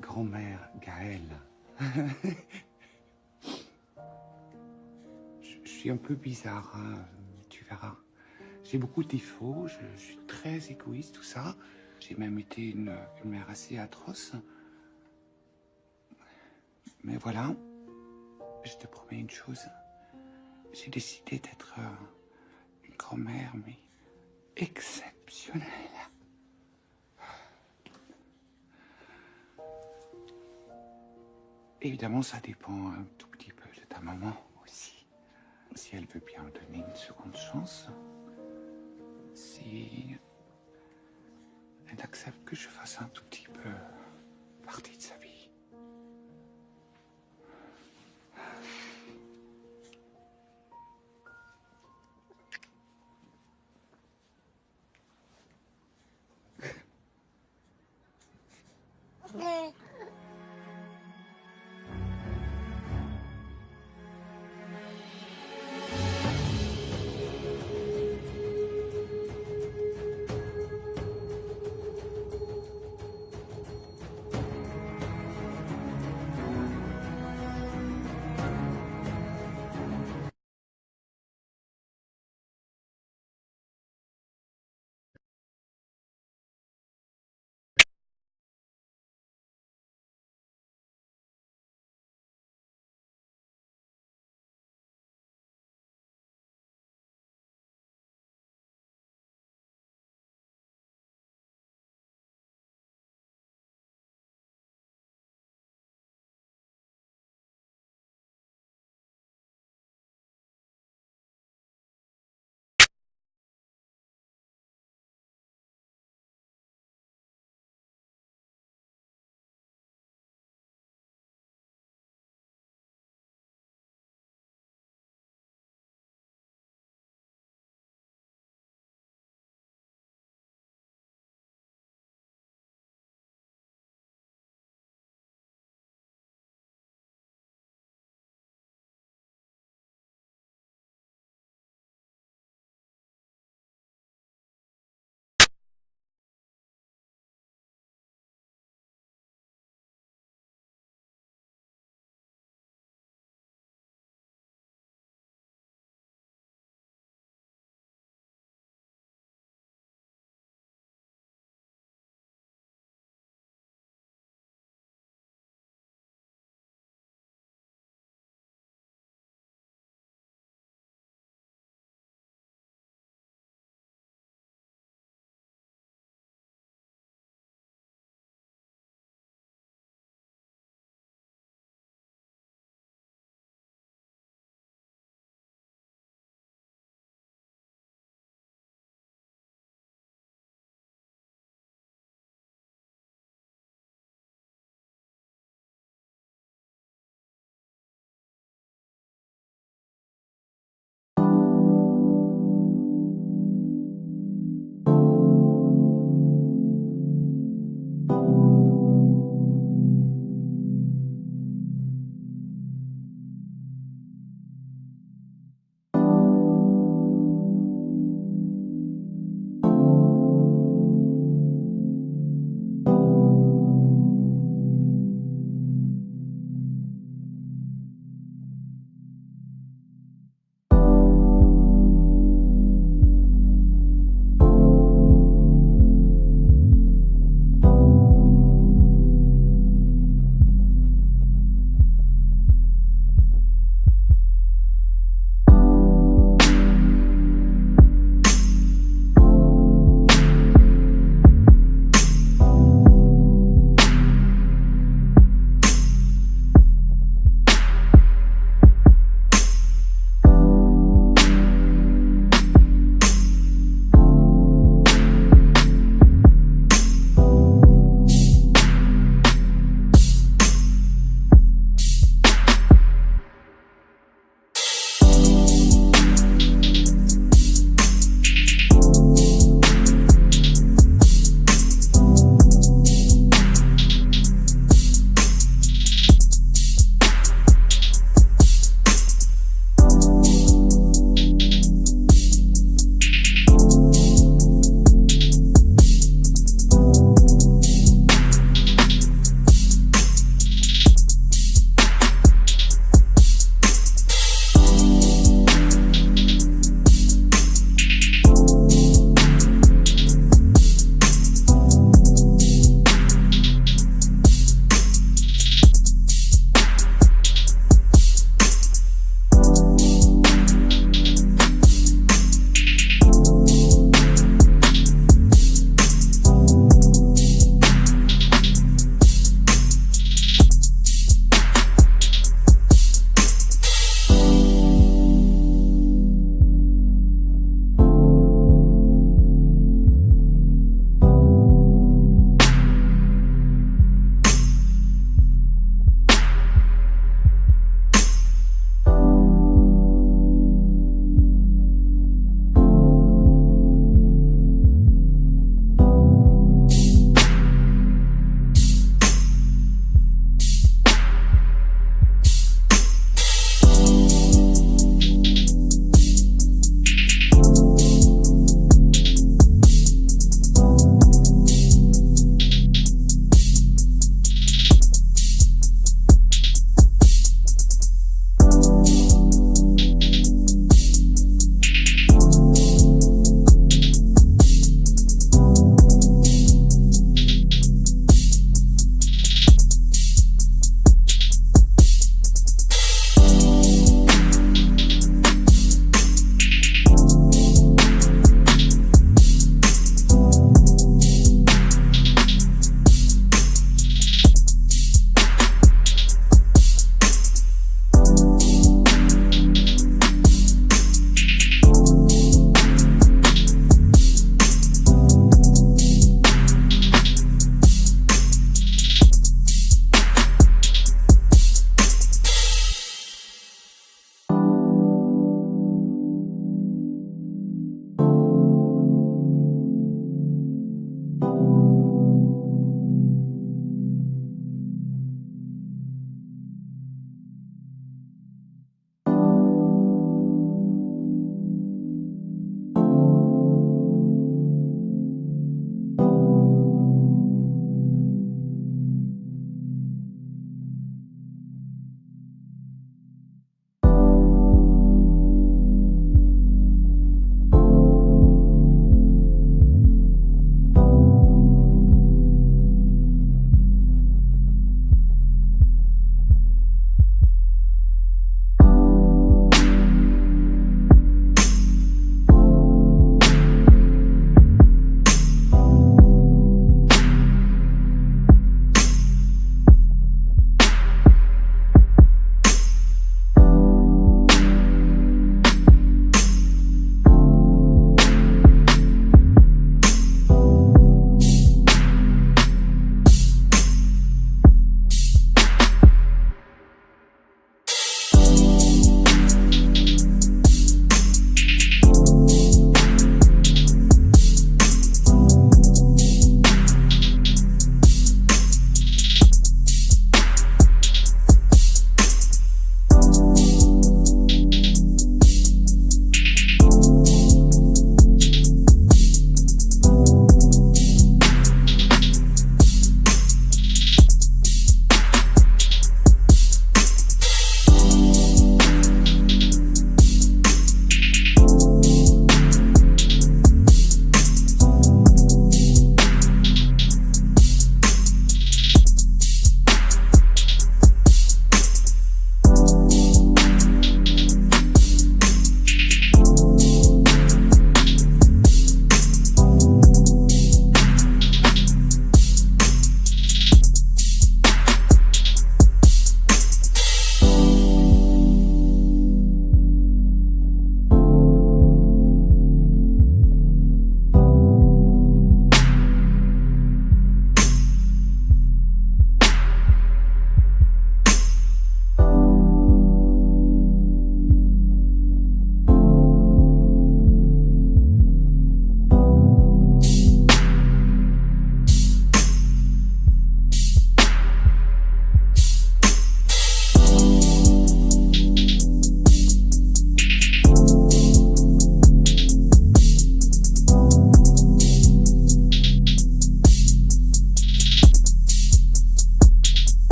grand-mère Gaëlle. Je suis un peu bizarre, hein, tu verras. J'ai beaucoup de défauts, je suis très égoïste, tout ça. J'ai même été une mère assez atroce. Mais voilà, je te promets une chose. J'ai décidé d'être une grand-mère, mais exceptionnelle. Évidemment, ça dépend un tout petit peu de ta maman aussi. Si elle veut bien me donner une seconde chance. Si elle accepte que je fasse un tout petit peu partie de sa vie.